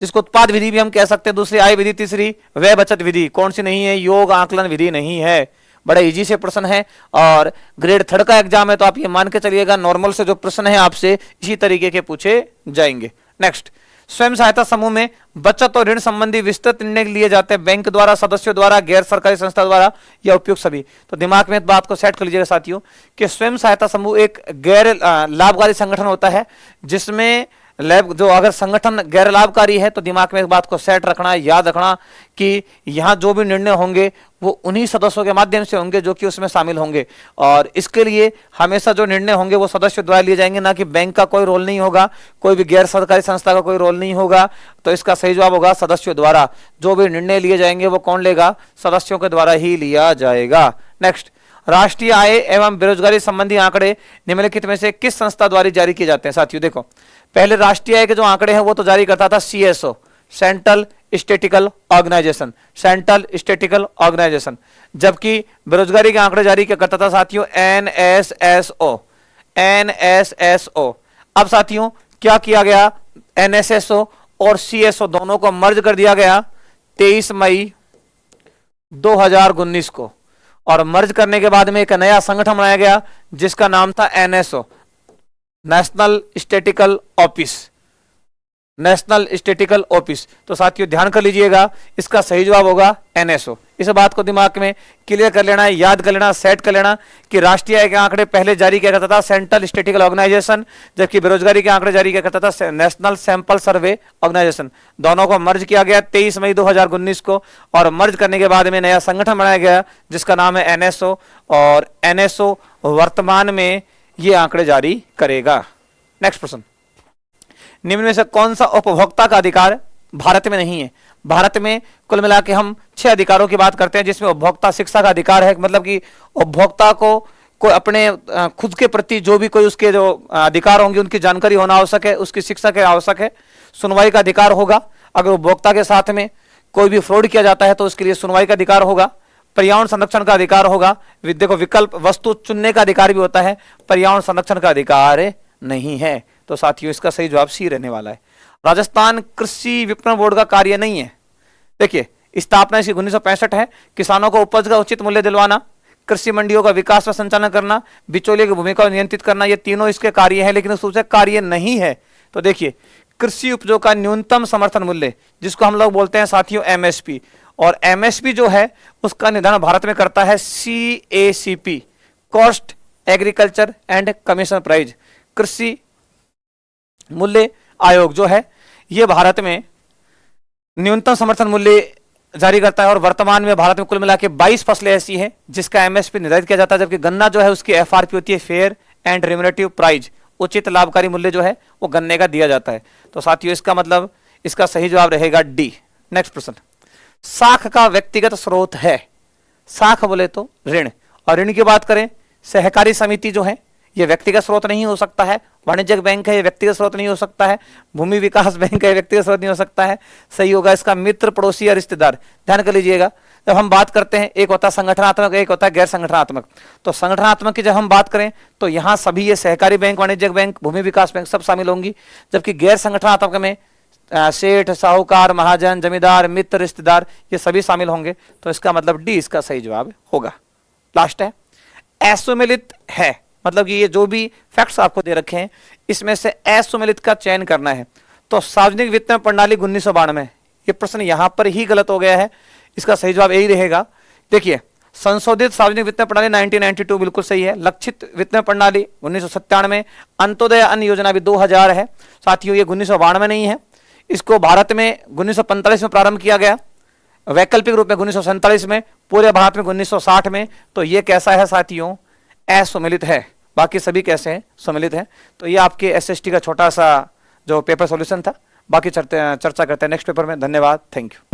जिसको उत्पाद विधि भी हम कह सकते हैं, दूसरी आय विधि, तीसरी व्यय बचत विधि। कौन सी नहीं है? योग आकलन विधि नहीं है। बड़ा इजी से प्रश्न है, और ग्रेड 3 का एग्जाम है तो आप ये मान के चलिएगा नॉर्मल से जो प्रश्न है आपसे इसी तरीके के पूछे जाएंगे। नेक्स्ट, स्वयं सहायता समूह में बचत और ऋण संबंधी विस्तृत निर्णय लिए जाते हैं बैंक द्वारा, सदस्यों द्वारा, गैर सरकारी संस्था द्वारा या उपयुक्त सभी। तो दिमाग में इस बात को सेट कर लीजिएगा साथियों कि स्वयं सहायता समूह एक गैर लाभकारी संगठन होता है, जिसमें जो अगर संगठन गैर लाभकारी है तो दिमाग में इस बात को सेट रखना, याद रखना कि यहाँ जो भी निर्णय होंगे वो उन्हीं सदस्यों के माध्यम से होंगे जो कि उसमें शामिल होंगे, और इसके लिए हमेशा जो निर्णय होंगे वो सदस्यों द्वारा लिए जाएंगे, ना कि बैंक का कोई रोल नहीं होगा, कोई भी गैर सरकारी संस्था का कोई रोल नहीं होगा। तो इसका सही जवाब होगा सदस्यों द्वारा। जो भी निर्णय लिए जाएंगे वो कौन लेगा? सदस्यों के द्वारा ही लिया जाएगा। नेक्स्ट, राष्ट्रीय आय एवं बेरोजगारी संबंधी आंकड़े निम्नलिखित में से किस संस्था द्वारा जारी किए जाते हैं? साथियों देखो, पहले राष्ट्रीय आय के जो आंकड़े हैं वो तो जारी करता था CSO, Central Statistical Organisation, Central Statistical Organisation, जबकि बेरोजगारी के आंकड़े जारी क्या करता था साथियों? NSSO। अब साथियों क्या किया गया? NSSO और CSO दोनों को मर्ज कर दिया गया 23 मई 2019 को, और मर्ज करने के बाद में एक नया संगठन बनाया गया जिसका नाम था NSO, national statistical office, national statistical office. तो साथियों ध्यान कर लीजिएगा, इसका सही जवाब होगा NSO। इस बात को दिमाग में क्लियर कर लेना, याद कर लेना, सेट कर लेना कि राष्ट्रीय आय के आंकड़े पहले जारी किया करता था सेंट्रल स्टैटिस्टिकल ऑर्गेनाइजेशन, जबकि बेरोजगारी के आंकड़े जारी किया करता था नेशनल सैंपल सर्वे ऑर्गेनाइजेशन। दोनों को मर्ज किया गया 23 मई 2019 को, और मर्ज करने के बाद में नया संगठन बनाया गया जिसका नाम है NSO, और NSO वर्तमान में ये आंकड़े जारी करेगा। नेक्स्ट प्रश्न, निम्न में से कौन सा उपभोक्ता का अधिकार भारत में नहीं है? भारत में कुल मिला के हम 6 अधिकारों की बात करते हैं, जिसमें उपभोक्ता शिक्षा का अधिकार है, मतलब कि उपभोक्ता को कोई अपने खुद के प्रति जो भी कोई उसके जो अधिकार होंगे उनकी जानकारी होना आवश्यक है, उसकी शिक्षा के आवश्यक है। सुनवाई का अधिकार होगा, अगर उपभोक्ता के साथ में कोई भी फ्रॉड किया जाता है तो उसके लिए सुनवाई का अधिकार होगा। पर्यावरण संरक्षण का अधिकार होगा, देखो विकल्प वस्तु चुनने का अधिकार भी होता है, पर्यावरण संरक्षण का अधिकार नहीं है। तो साथियों इसका सही जवाब सी रहने वाला है। राजस्थान कृषि विपणन बोर्ड का कार्य नहीं है। देखिए, स्थापना इसकी 1965 है। किसानों को उपज का उचित मूल्य दिलवाना, कृषि मंडियों का विकास व संचालन करना, बिचौलिए की भूमिका को नियंत्रित करना, ये तीनों इसके कार्य है, लेकिन उससे कार्य नहीं है। तो देखिए, कृषि उपजों का न्यूनतम समर्थन मूल्य, जिसको हम लोग बोलते हैं साथियों MSP, और MSP जो है उसका निर्धारण भारत में करता है CACP, cost agriculture and commission price. कृषि मूल्य आयोग जो है ये भारत में न्यूनतम समर्थन मूल्य जारी करता है, और वर्तमान में भारत में कुल मिला के 22 फसलें ऐसी हैं जिसका MSP निर्धारित किया जाता है, जबकि गन्ना जो है उसकी FRP होती है, फेयर एंड रेम्युनरेटिव प्राइस, उचित लाभकारी मूल्य जो है वो गन्ने का दिया जाता है। तो साथियों इसका मतलब इसका सही जवाब रहेगा D। नेक्स्ट प्रश्न, साख का व्यक्तिगत स्रोत है? साख बोले तो ऋण, और ऋण की बात करें सहकारी समिति जो है ये व्यक्तिगत स्रोत नहीं हो सकता है, वाणिज्यिक बैंक है ये व्यक्तिगत स्रोत नहीं हो सकता है, भूमि विकास बैंक है व्यक्तिगत स्रोत नहीं हो सकता है। सही होगा इसका मित्र, पड़ोसी या रिश्तेदार। ध्यान कर लीजिएगा, जब हम बात करते हैं एक होता है संगठनात्मक, एक होता है गैर संगठनात्मक। तो संगठनात्मक की जब हम बात करें तो यहाँ सभी ये सहकारी बैंक, वाणिज्यिक बैंक, भूमि विकास बैंक सब शामिल होंगी, जबकि गैर संगठनात्मक में सेठ, साहूकार, महाजन, जमींदार, मित्र, रिश्तेदार ये सभी शामिल होंगे। तो इसका मतलब D इसका सही जवाब होगा। लास्ट है, असुमेलित है, मतलब कि ये जो भी फैक्ट्स आपको दे रखे हैं इसमें से असुमेलित का चयन करना है। तो सार्वजनिक वित्त प्रणाली 1992, ये प्रश्न यहां पर ही गलत हो गया है, इसका सही जवाब यही रहेगा। देखिए, संशोधित सार्वजनिक वित्त प्रणाली 1992 बिल्कुल सही है। लक्षित वित्त प्रणाली 1997, अंत्योदय अन्न योजना भी 2000 है। साथियों ये 1992 नहीं है, इसको भारत में 1945 में प्रारंभ किया गया, वैकल्पिक रूप में 1947 में, पूरे भारत में 1960 में। तो ये कैसा है साथियों? असुमेलित है। बाकी सभी कैसे हैं? सम्मिलित हैं। तो ये आपके SST का छोटा सा जो पेपर सॉल्यूशन था, बाकी चर्चा करते हैं नेक्स्ट पेपर में। धन्यवाद, थैंक यू।